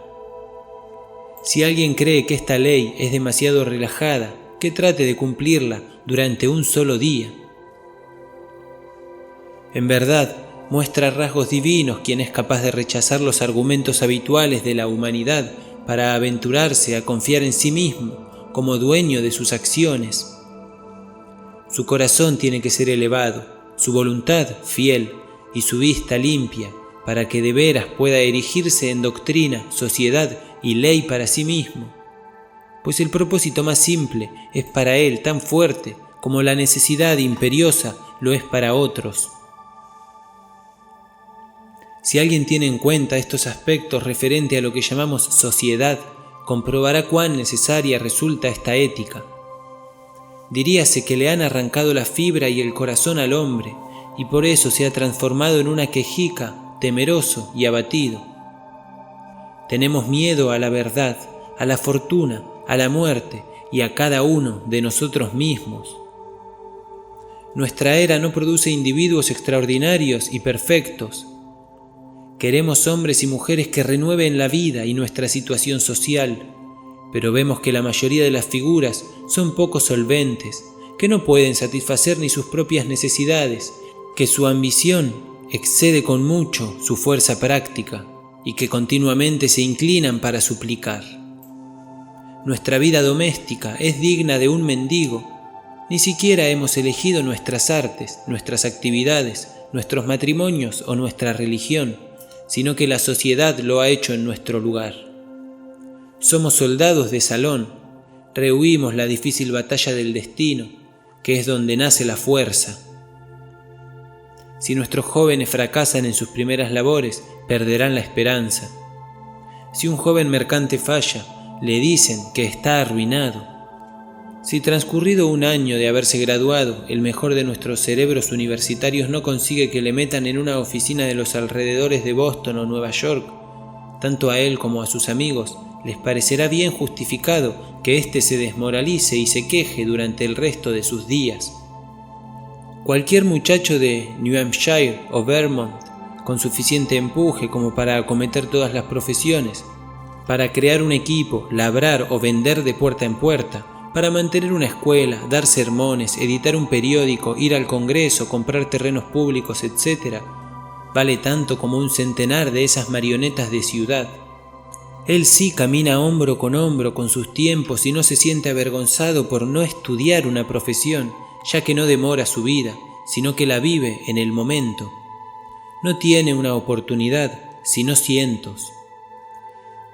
Si alguien cree que esta ley es demasiado relajada, que trate de cumplirla durante un solo día. En verdad, muestra rasgos divinos quien es capaz de rechazar los argumentos habituales de la humanidad para aventurarse a confiar en sí mismo como dueño de sus acciones. Su corazón tiene que ser elevado, su voluntad fiel y su vista limpia para que de veras pueda erigirse en doctrina, sociedad y ley para sí mismo, pues el propósito más simple es para él tan fuerte como la necesidad imperiosa lo es para otros. Si alguien tiene en cuenta estos aspectos referente a lo que llamamos sociedad, comprobará cuán necesaria resulta esta ética. Diríase que le han arrancado la fibra y el corazón al hombre, y por eso se ha transformado en una quejica, temeroso y abatido. Tenemos miedo a la verdad, a la fortuna, a la muerte y a cada uno de nosotros mismos. Nuestra era no produce individuos extraordinarios y perfectos. Queremos hombres y mujeres que renueven la vida y nuestra situación social, pero vemos que la mayoría de las figuras son poco solventes, que no pueden satisfacer ni sus propias necesidades, que su ambición excede con mucho su fuerza práctica y que continuamente se inclinan para suplicar. Nuestra vida doméstica es digna de un mendigo. Ni siquiera hemos elegido nuestras artes, nuestras actividades, nuestros matrimonios o nuestra religión, sino que la sociedad lo ha hecho en nuestro lugar. Somos soldados de salón, rehuimos la difícil batalla del destino, que es donde nace la fuerza. Si nuestros jóvenes fracasan en sus primeras labores, perderán la esperanza. Si un joven mercante falla, le dicen que está arruinado. Si transcurrido un año de haberse graduado, el mejor de nuestros cerebros universitarios no consigue que le metan en una oficina de los alrededores de Boston o Nueva York, tanto a él como a sus amigos les parecerá bien justificado que éste se desmoralice y se queje durante el resto de sus días. Cualquier muchacho de New Hampshire o Vermont, con suficiente empuje como para acometer todas las profesiones, para crear un equipo, labrar o vender de puerta en puerta, para mantener una escuela, dar sermones, editar un periódico, ir al Congreso, comprar terrenos públicos, etc., vale tanto como un centenar de esas marionetas de ciudad. Él sí camina hombro con sus tiempos y no se siente avergonzado por no estudiar una profesión, ya que no demora su vida, sino que la vive en el momento. No tiene una oportunidad, sino cientos.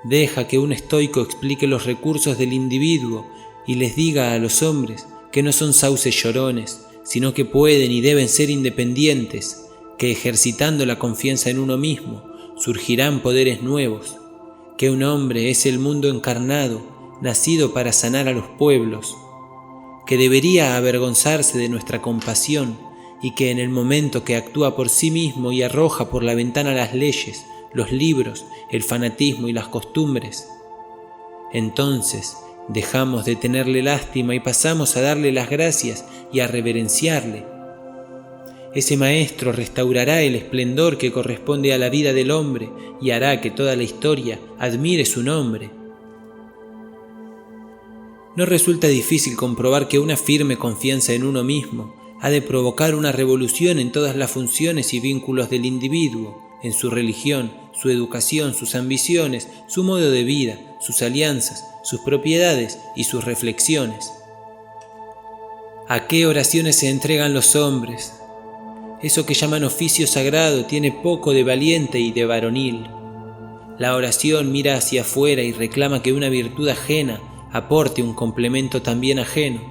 Deja que un estoico explique los recursos del individuo y les diga a los hombres que no son sauces llorones, sino que pueden y deben ser independientes, que ejercitando la confianza en uno mismo surgirán poderes nuevos, que un hombre es el mundo encarnado, nacido para sanar a los pueblos, que debería avergonzarse de nuestra compasión y que en el momento que actúa por sí mismo y arroja por la ventana las leyes, los libros, el fanatismo y las costumbres, entonces dejamos de tenerle lástima y pasamos a darle las gracias y a reverenciarle. Ese maestro restaurará el esplendor que corresponde a la vida del hombre y hará que toda la historia admire su nombre. No resulta difícil comprobar que una firme confianza en uno mismo ha de provocar una revolución en todas las funciones y vínculos del individuo, en su religión, su educación, sus ambiciones, su modo de vida, sus alianzas, sus propiedades y sus reflexiones. ¿A qué oraciones se entregan los hombres? Eso que llaman oficio sagrado tiene poco de valiente y de varonil. La oración mira hacia afuera y reclama que una virtud ajena aporte un complemento también ajeno,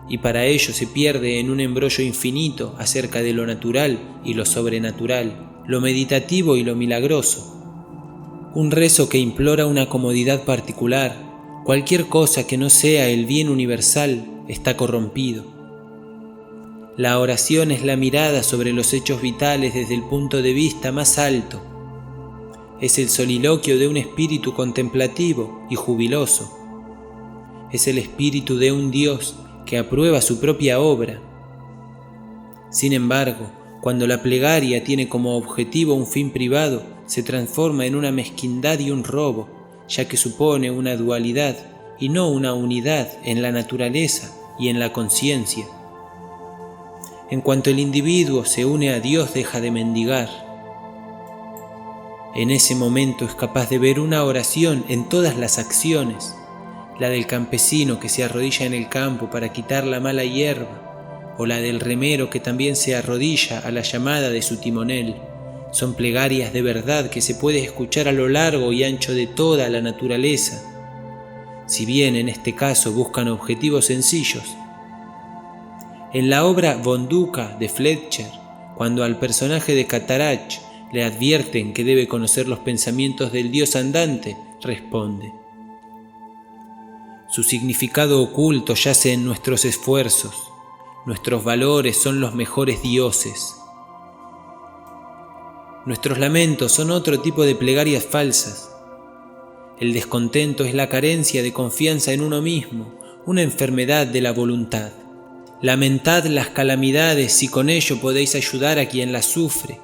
y para ello se pierde en un embrollo infinito acerca de lo natural y lo sobrenatural, lo meditativo y lo milagroso. un rezo que implora una comodidad particular, cualquier cosa que no sea el bien universal está corrompido. La oración es la mirada sobre los hechos vitales desde el punto de vista más alto. Es el soliloquio de un espíritu contemplativo y jubiloso. Es el espíritu de un Dios que aprueba su propia obra. Sin embargo, cuando la plegaria tiene como objetivo un fin privado, se transforma en una mezquindad y un robo, ya que supone una dualidad y no una unidad en la naturaleza y en la conciencia. En cuanto el individuo se une a Dios, deja de mendigar. En ese momento es capaz de ver una oración en todas las acciones, la del campesino que se arrodilla en el campo para quitar la mala hierba, o la del remero que también se arrodilla a la llamada de su timonel. Son plegarias de verdad que se puede escuchar a lo largo y ancho de toda la naturaleza, si bien en este caso buscan objetivos sencillos. En la obra Bonduca de Fletcher, cuando al personaje de Catarach le advierten que debe conocer los pensamientos del Dios andante, responde: su significado oculto yace en nuestros esfuerzos, nuestros valores son los mejores dioses. Nuestros lamentos son otro tipo de plegarias falsas. El descontento es la carencia de confianza en uno mismo, una enfermedad de la voluntad. Lamentad las calamidades si con ello podéis ayudar a quien las sufre.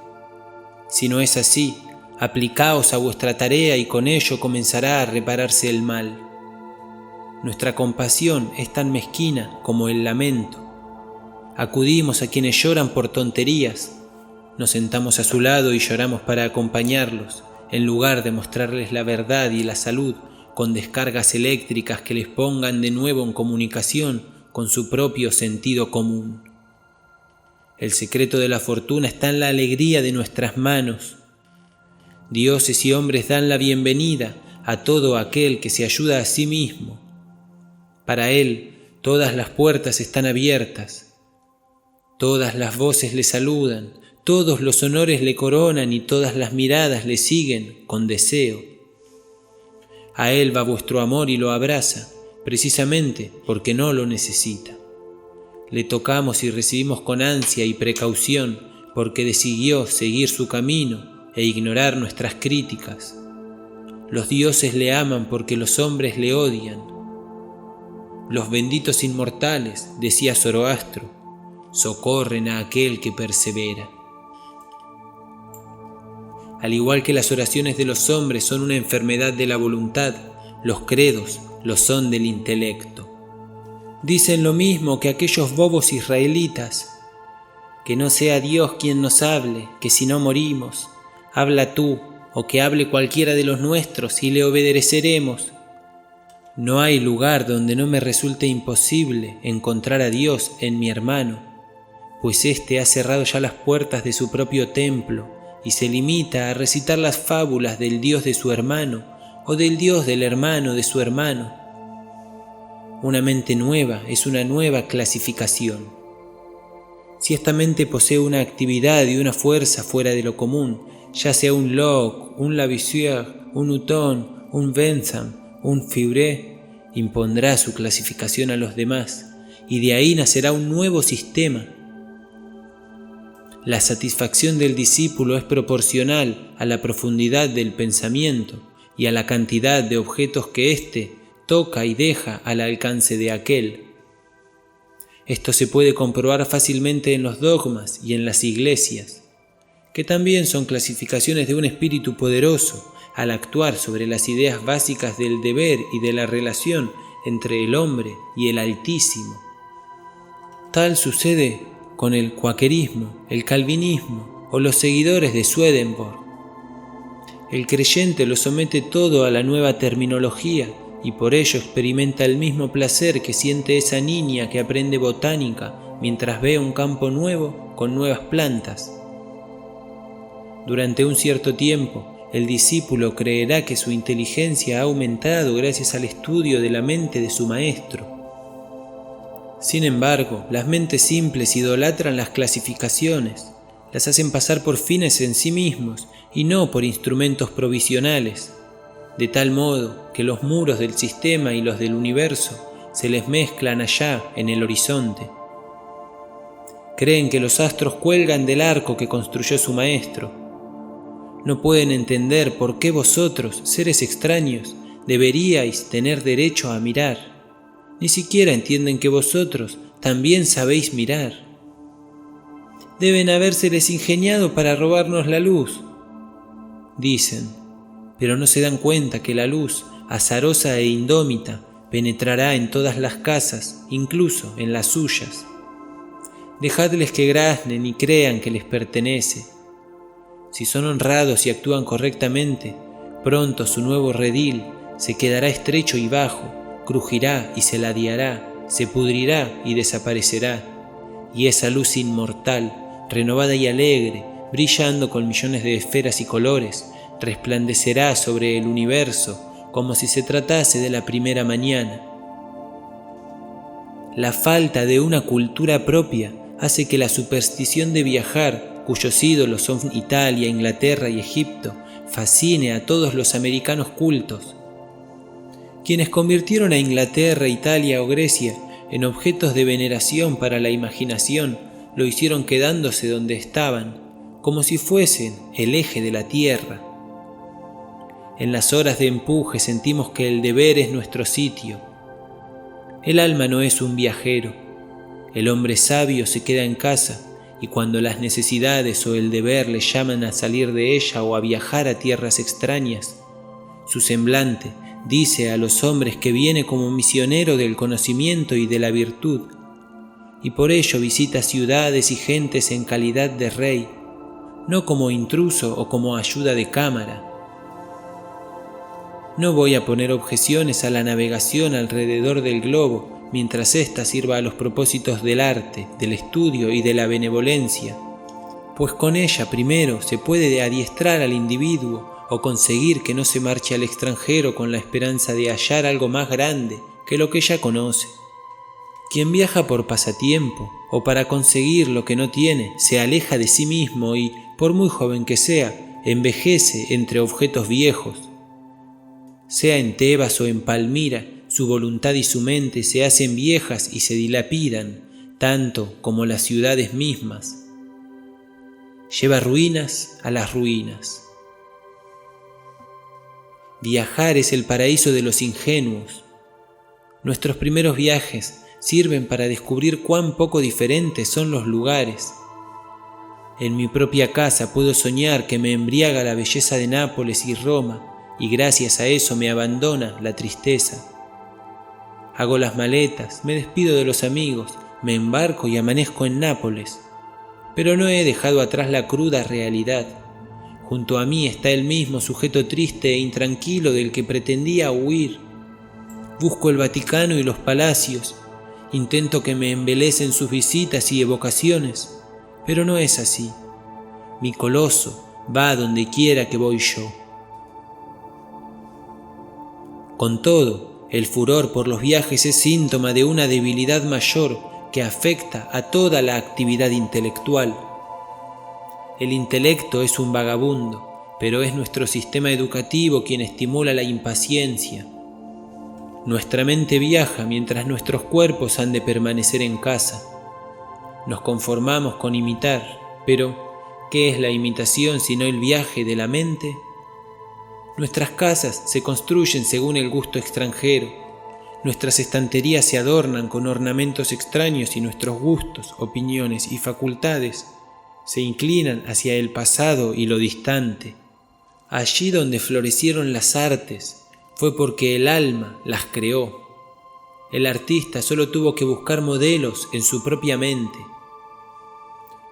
Si no es así, aplicaos a vuestra tarea y con ello comenzará a repararse el mal. Nuestra compasión es tan mezquina como el lamento. Acudimos a quienes lloran por tonterías, nos sentamos a su lado y lloramos para acompañarlos, en lugar de mostrarles la verdad y la salud con descargas eléctricas que les pongan de nuevo en comunicación con su propio sentido común. El secreto de la fortuna está en la alegría de nuestras manos. Dioses y hombres dan la bienvenida a todo aquel que se ayuda a sí mismo. Para él, todas las puertas están abiertas, todas las voces le saludan, todos los honores le coronan y todas las miradas le siguen con deseo. A él va vuestro amor y lo abraza, precisamente porque no lo necesita. Le tocamos y recibimos con ansia y precaución porque decidió seguir su camino e ignorar nuestras críticas. Los dioses le aman porque los hombres le odian. Los benditos inmortales, decía Zoroastro, socorren a aquel que persevera. Al igual que las oraciones de los hombres son una enfermedad de la voluntad, los credos lo son del intelecto. Dicen lo mismo que aquellos bobos israelitas: que no sea Dios quien nos hable, que si no morimos, habla tú, o que hable cualquiera de los nuestros y le obedeceremos. No hay lugar donde no me resulte imposible encontrar a Dios en mi hermano, pues éste ha cerrado ya las puertas de su propio templo y se limita a recitar las fábulas del Dios de su hermano o del Dios del hermano de su hermano. Una mente nueva es una nueva clasificación. Si esta mente posee una actividad y una fuerza fuera de lo común, ya sea un Locke, un Lavoisier, un Newton, un Bentham, un Fourier, impondrá su clasificación a los demás, y de ahí nacerá un nuevo sistema. La satisfacción del discípulo es proporcional a la profundidad del pensamiento y a la cantidad de objetos que éste toca y deja al alcance de aquel. Esto se puede comprobar fácilmente en los dogmas y en las iglesias, que también son clasificaciones de un espíritu poderoso al actuar sobre las ideas básicas del deber y de la relación entre el hombre y el Altísimo. Tal sucede con el cuaquerismo, el calvinismo o los seguidores de Swedenborg. El creyente lo somete todo a la nueva terminología y por ello experimenta el mismo placer que siente esa niña que aprende botánica mientras ve un campo nuevo con nuevas plantas. Durante un cierto tiempo, el discípulo creerá que su inteligencia ha aumentado gracias al estudio de la mente de su maestro. Sin embargo, las mentes simples idolatran las clasificaciones, las hacen pasar por fines en sí mismos y no por instrumentos provisionales. de tal modo que los muros del sistema y los del universo se les mezclan allá en el horizonte. Creen que los astros cuelgan del arco que construyó su maestro. No pueden entender por qué vosotros, seres extraños, deberíais tener derecho a mirar. Ni siquiera entienden que vosotros también sabéis mirar. Deben habérseles ingeniado para robarnos la luz, dicen, pero no se dan cuenta que la luz, azarosa e indómita, penetrará en todas las casas, incluso en las suyas. Dejadles que graznen y crean que les pertenece. Si son honrados y actúan correctamente, pronto su nuevo redil se quedará estrecho y bajo, crujirá y se ladeará, se pudrirá y desaparecerá, y esa luz inmortal, renovada y alegre, brillando con millones de esferas y colores, resplandecerá sobre el universo como si se tratase de la primera mañana. La falta de una cultura propia hace que la superstición de viajar, cuyos ídolos son Italia, Inglaterra y Egipto, fascine a todos los americanos cultos. Quienes convirtieron a Inglaterra, Italia o Grecia en objetos de veneración para la imaginación, lo hicieron quedándose donde estaban, como si fuesen el eje de la tierra. En las horas de empuje sentimos que el deber es nuestro sitio. El alma no es un viajero. El hombre sabio se queda en casa, y cuando las necesidades o el deber le llaman a salir de ella o a viajar a tierras extrañas, su semblante dice a los hombres que viene como misionero del conocimiento y de la virtud, y por ello visita ciudades y gentes en calidad de rey, no como intruso o como ayuda de cámara. No voy a poner objeciones a la navegación alrededor del globo mientras ésta sirva a los propósitos del arte, del estudio y de la benevolencia, pues con ella primero se puede adiestrar al individuo o conseguir que no se marche al extranjero con la esperanza de hallar algo más grande que lo que ya conoce. Quien viaja por pasatiempo o para conseguir lo que no tiene, se aleja de sí mismo y, por muy joven que sea, envejece entre objetos viejos. Sea en Tebas o en Palmira, su voluntad y su mente se hacen viejas y se dilapidan, tanto como las ciudades mismas. Lleva ruinas a las ruinas. Viajar es el paraíso de los ingenuos. Nuestros primeros viajes sirven para descubrir cuán poco diferentes son los lugares. En mi propia casa puedo soñar que me embriaga la belleza de Nápoles y Roma, y gracias a eso me abandona la tristeza. Hago las maletas, me despido de los amigos, me embarco y amanezco en Nápoles. Pero no he dejado atrás la cruda realidad. Junto a mí está el mismo sujeto triste e intranquilo del que pretendía huir. Busco el Vaticano y los palacios, intento que me embelecen sus visitas y evocaciones, pero no es así. Mi coloso va a donde quiera que voy yo. Con todo, el furor por los viajes es síntoma de una debilidad mayor que afecta a toda la actividad intelectual. El intelecto es un vagabundo, pero es nuestro sistema educativo quien estimula la impaciencia. Nuestra mente viaja mientras nuestros cuerpos han de permanecer en casa. Nos conformamos con imitar, pero ¿qué es la imitación sino el viaje de la mente? Nuestras casas se construyen según el gusto extranjero, nuestras estanterías se adornan con ornamentos extraños y nuestros gustos, opiniones y facultades se inclinan hacia el pasado y lo distante. Allí donde florecieron las artes fue porque el alma las creó. El artista solo tuvo que buscar modelos en su propia mente.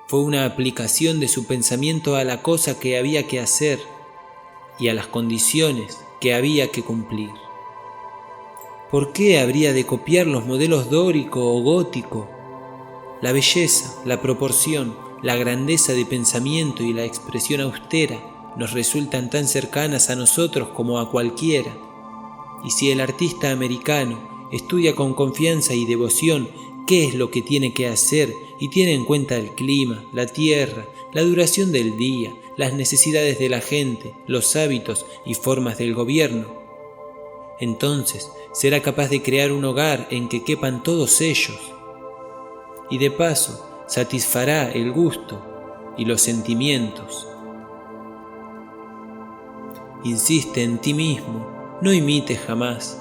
Fue una aplicación de su pensamiento a la cosa que había que hacer y a las condiciones que había que cumplir. ¿Por qué habría de copiar los modelos dórico o gótico? La belleza, la proporción, la grandeza de pensamiento y la expresión austera nos resultan tan cercanas a nosotros como a cualquiera. Y si el artista americano estudia con confianza y devoción qué es lo que tiene que hacer y tiene en cuenta el clima, la tierra, la duración del día, las necesidades de la gente, los hábitos y formas del gobierno. Entonces será capaz de crear un hogar en que quepan todos ellos. Y de paso satisfará el gusto y los sentimientos. Insiste en ti mismo, no imites jamás.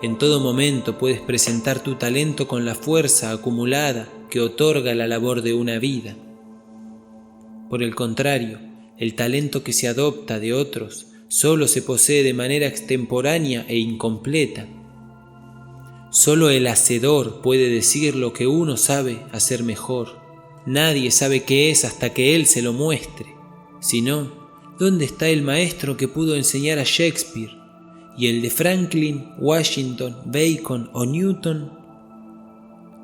En todo momento puedes presentar tu talento con la fuerza acumulada que otorga la labor de una vida. Por el contrario, el talento que se adopta de otros solo se posee de manera extemporánea e incompleta. Solo el hacedor puede decir lo que uno sabe hacer mejor. Nadie sabe qué es hasta que él se lo muestre. Si no, ¿dónde está el maestro que pudo enseñar a Shakespeare? ¿Y el de Franklin, Washington, Bacon o Newton?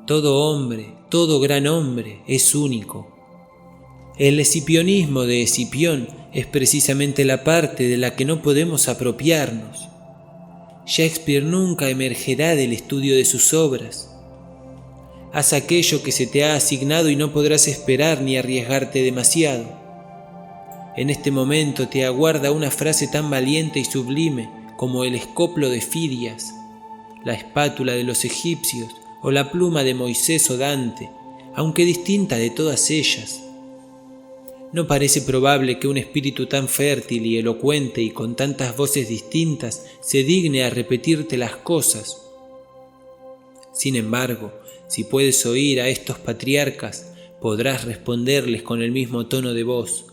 Todo hombre, todo gran hombre es único. El escipionismo de Escipión es precisamente la parte de la que no podemos apropiarnos. Shakespeare nunca emergerá del estudio de sus obras. Haz aquello que se te ha asignado y no podrás esperar ni arriesgarte demasiado. En este momento te aguarda una frase tan valiente y sublime como el escoplo de Fidias, la espátula de los egipcios o la pluma de Moisés o Dante, aunque distinta de todas ellas. No parece probable que un espíritu tan fértil y elocuente y con tantas voces distintas se digne a repetirte las cosas. Sin embargo, si puedes oír a estos patriarcas, podrás responderles con el mismo tono de voz,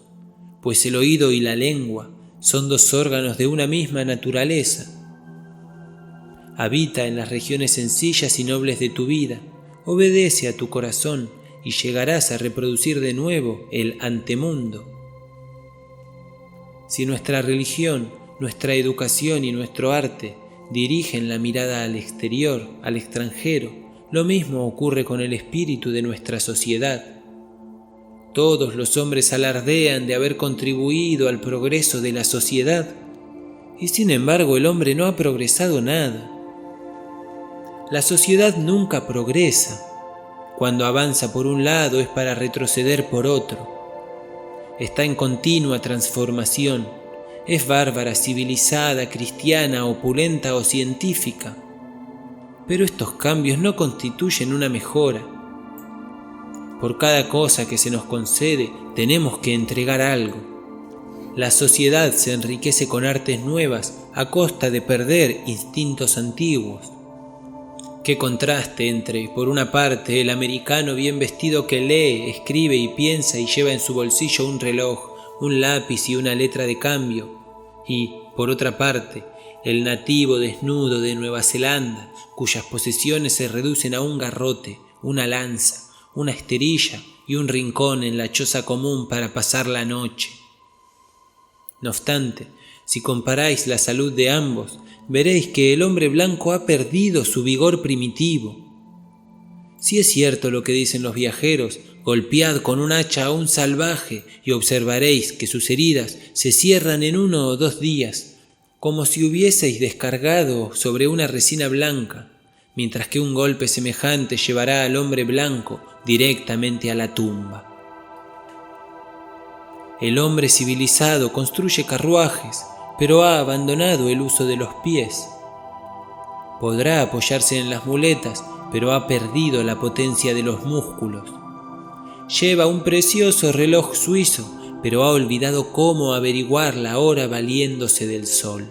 pues el oído y la lengua son dos órganos de una misma naturaleza. Habita en las regiones sencillas y nobles de tu vida, obedece a tu corazón y llegarás a reproducir de nuevo el antemundo. Si nuestra religión, nuestra educación y nuestro arte dirigen la mirada al exterior, al extranjero, lo mismo ocurre con el espíritu de nuestra sociedad. Todos los hombres alardean de haber contribuido al progreso de la sociedad, y sin embargo el hombre no ha progresado nada. La sociedad nunca progresa. Cuando avanza por un lado es para retroceder por otro. Está en continua transformación. Es bárbara, civilizada, cristiana, opulenta o científica. Pero estos cambios no constituyen una mejora. Por cada cosa que se nos concede, tenemos que entregar algo. La sociedad se enriquece con artes nuevas a costa de perder instintos antiguos. Qué contraste entre, por una parte, el americano bien vestido que lee, escribe y piensa y lleva en su bolsillo un reloj, un lápiz y una letra de cambio, y, por otra parte, el nativo desnudo de Nueva Zelanda, cuyas posesiones se reducen a un garrote, una lanza, una esterilla y un rincón en la choza común para pasar la noche. No obstante, si comparáis la salud de ambos, veréis que el hombre blanco ha perdido su vigor primitivo. Si es cierto lo que dicen los viajeros, golpead con un hacha a un salvaje y observaréis que sus heridas se cierran en 1 o 2 días, como si hubieseis descargado sobre una resina blanca, mientras que un golpe semejante llevará al hombre blanco directamente a la tumba. El hombre civilizado construye carruajes, pero ha abandonado el uso de los pies. Podrá apoyarse en las muletas, pero ha perdido la potencia de los músculos. Lleva un precioso reloj suizo, pero ha olvidado cómo averiguar la hora valiéndose del sol.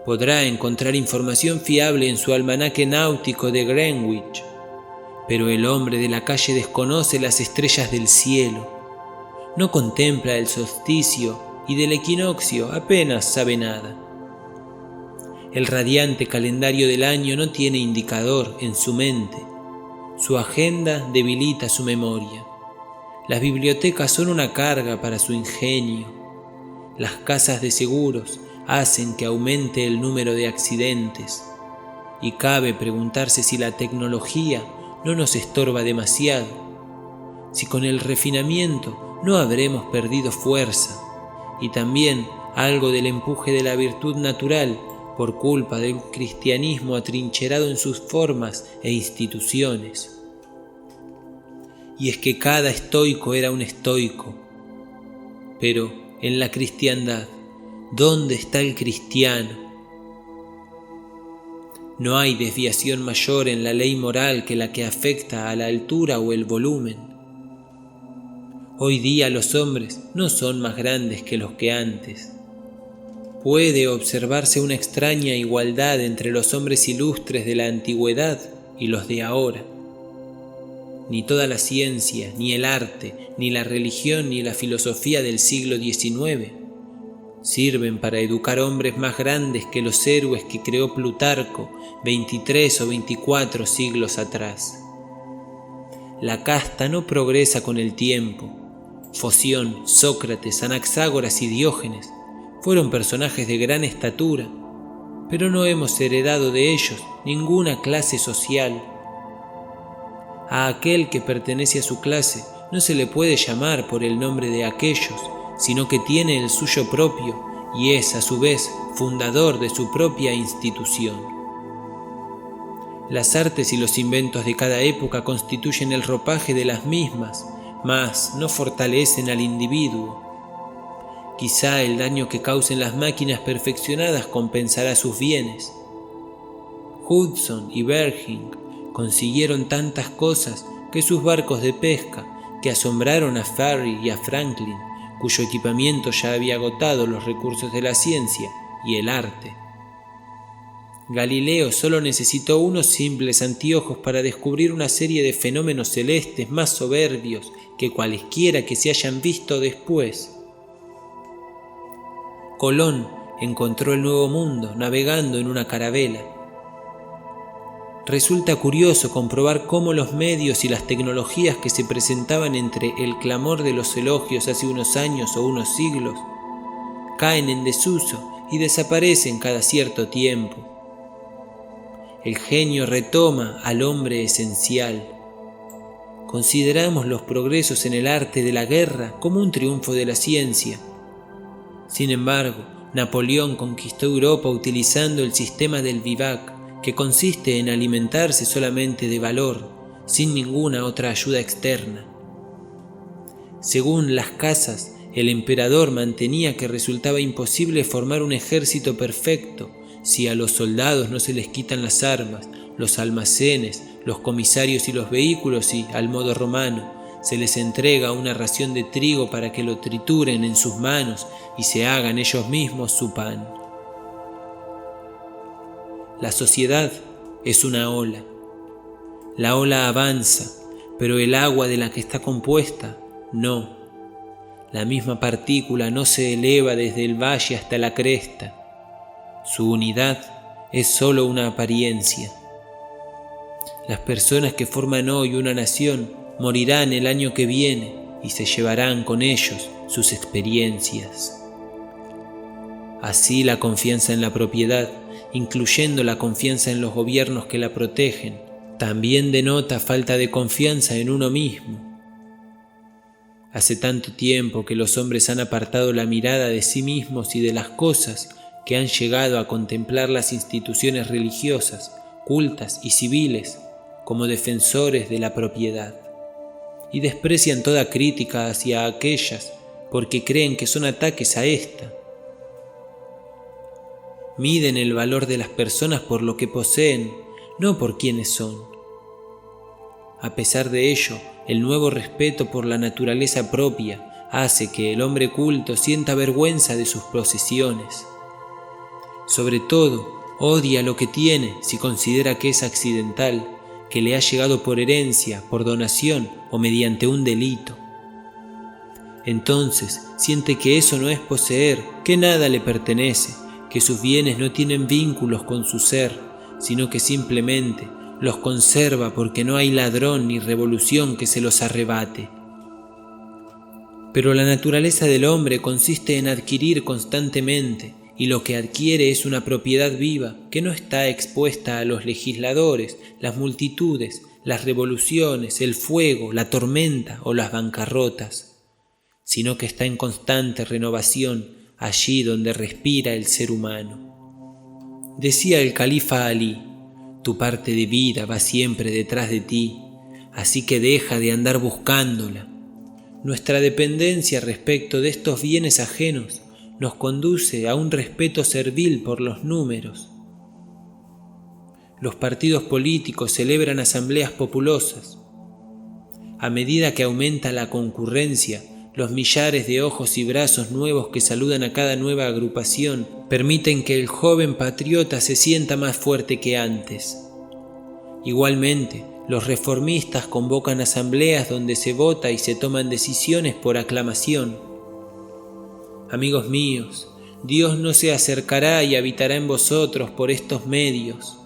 Podrá encontrar información fiable en su almanaque náutico de Greenwich, pero el hombre de la calle desconoce las estrellas del cielo, no contempla el solsticio y del equinoccio apenas sabe nada. El radiante calendario del año no tiene indicador en su mente. Su agenda debilita su memoria. Las bibliotecas son una carga para su ingenio. Las casas de seguros hacen que aumente el número de accidentes. Y cabe preguntarse si la tecnología no nos estorba demasiado. Si con el refinamiento no habremos perdido fuerza y también algo del empuje de la virtud natural por culpa de un cristianismo atrincherado en sus formas e instituciones. Y es que cada estoico era un estoico. Pero en la cristiandad, ¿dónde está el cristiano? No hay desviación mayor en la ley moral que la que afecta a la altura o el volumen. Hoy día los hombres no son más grandes que los que antes. Puede observarse una extraña igualdad entre los hombres ilustres de la antigüedad y los de ahora. Ni toda la ciencia, ni el arte, ni la religión, ni la filosofía del siglo XIX sirven para educar hombres más grandes que los héroes que creó Plutarco 23 o 24 siglos atrás. La casta no progresa con el tiempo. Foción, Sócrates, Anaxágoras y Diógenes fueron personajes de gran estatura, pero no hemos heredado de ellos ninguna clase social. A aquel que pertenece a su clase no se le puede llamar por el nombre de aquellos, sino que tiene el suyo propio y es a su vez fundador de su propia institución. Las artes y los inventos de cada época constituyen el ropaje de las mismas, mas no fortalecen al individuo. Quizá el daño que causen las máquinas perfeccionadas compensará sus bienes. Hudson y Virgin consiguieron tantas cosas que sus barcos de pesca, que asombraron a Ferry y a Franklin, cuyo equipamiento ya había agotado los recursos de la ciencia y el arte. Galileo solo necesitó unos simples anteojos para descubrir una serie de fenómenos celestes más soberbios que cualesquiera que se hayan visto después. Colón encontró el Nuevo Mundo navegando en una carabela. Resulta curioso comprobar cómo los medios y las tecnologías que se presentaban entre el clamor de los elogios hace unos años o unos siglos caen en desuso y desaparecen cada cierto tiempo. El genio retoma al hombre esencial. Consideramos los progresos en el arte de la guerra como un triunfo de la ciencia. Sin embargo, Napoleón conquistó Europa utilizando el sistema del vivac, que consiste en alimentarse solamente de valor, sin ninguna otra ayuda externa. Según las casas, el emperador mantenía que resultaba imposible formar un ejército perfecto si a los soldados no se les quitan las armas, los almacenes, los comisarios y los vehículos y, al modo romano, se les entrega una ración de trigo para que lo trituren en sus manos y se hagan ellos mismos su pan. La sociedad es una ola. La ola avanza, pero el agua de la que está compuesta, no. La misma partícula no se eleva desde el valle hasta la cresta. Su unidad es solo una apariencia. Las personas que forman hoy una nación morirán el año que viene y se llevarán con ellos sus experiencias. Así la confianza en la propiedad, incluyendo la confianza en los gobiernos que la protegen, también denota falta de confianza en uno mismo. Hace tanto tiempo que los hombres han apartado la mirada de sí mismos y de las cosas que han llegado a contemplar las instituciones religiosas, cultas y civiles como defensores de la propiedad, y desprecian toda crítica hacia aquellas porque creen que son ataques a esta. Miden el valor de las personas por lo que poseen, no por quienes son. A pesar de ello, el nuevo respeto por la naturaleza propia hace que el hombre culto sienta vergüenza de sus posesiones. Sobre todo, odia lo que tiene si considera que es accidental, que le ha llegado por herencia, por donación o mediante un delito. Entonces siente que eso no es poseer, que nada le pertenece, que sus bienes no tienen vínculos con su ser, sino que simplemente los conserva porque no hay ladrón ni revolución que se los arrebate. Pero la naturaleza del hombre consiste en adquirir constantemente, y lo que adquiere es una propiedad viva que no está expuesta a los legisladores, las multitudes, las revoluciones, el fuego, la tormenta o las bancarrotas, sino que está en constante renovación allí donde respira el ser humano. Decía el califa Alí: tu parte de vida va siempre detrás de ti, así que deja de andar buscándola. Nuestra dependencia respecto de estos bienes ajenos nos conduce a un respeto servil por los números. Los partidos políticos celebran asambleas populosas. A medida que aumenta la concurrencia, los millares de ojos y brazos nuevos que saludan a cada nueva agrupación permiten que el joven patriota se sienta más fuerte que antes. Igualmente, los reformistas convocan asambleas donde se vota y se toman decisiones por aclamación. Amigos míos, Dios no se acercará y habitará en vosotros por estos medios.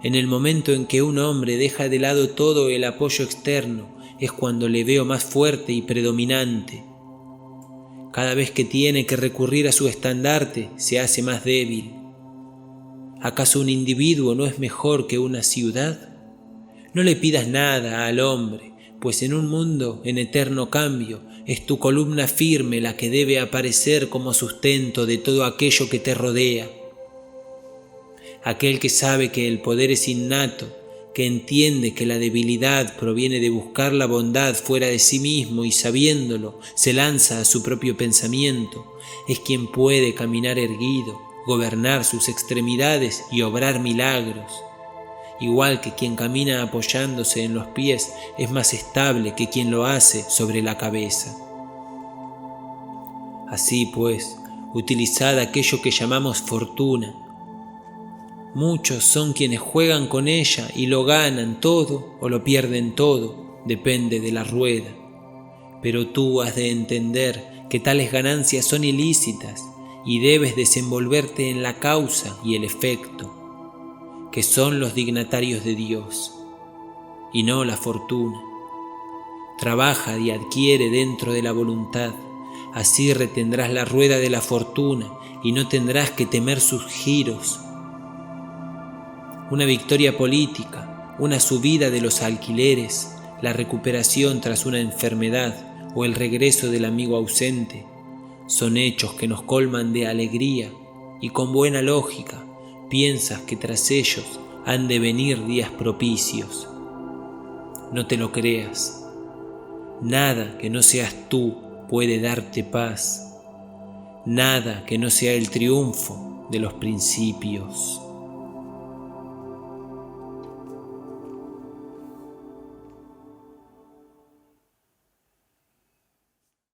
En el momento en que un hombre deja de lado todo el apoyo externo, es cuando le veo más fuerte y predominante. Cada vez que tiene que recurrir a su estandarte, se hace más débil. ¿Acaso un individuo no es mejor que una ciudad? No le pidas nada al hombre, pues en un mundo en eterno cambio, es tu columna firme la que debe aparecer como sustento de todo aquello que te rodea. Aquel que sabe que el poder es innato, que entiende que la debilidad proviene de buscar la bondad fuera de sí mismo y sabiéndolo, se lanza a su propio pensamiento, es quien puede caminar erguido, gobernar sus extremidades y obrar milagros. Igual que quien camina apoyándose en los pies es más estable que quien lo hace sobre la cabeza. Así pues, utilizad aquello que llamamos fortuna. Muchos son quienes juegan con ella y lo ganan todo o lo pierden todo, depende de la rueda. Pero tú has de entender que tales ganancias son ilícitas y debes desenvolverte en la causa y el efecto, que son los dignatarios de Dios, y no la fortuna. Trabaja y adquiere dentro de la voluntad, así retendrás la rueda de la fortuna y no tendrás que temer sus giros. Una victoria política, una subida de los alquileres, la recuperación tras una enfermedad o el regreso del amigo ausente, son hechos que nos colman de alegría y con buena lógica piensas que tras ellos han de venir días propicios. No te lo creas. Nada que no seas tú puede darte paz. Nada que no sea el triunfo de los principios.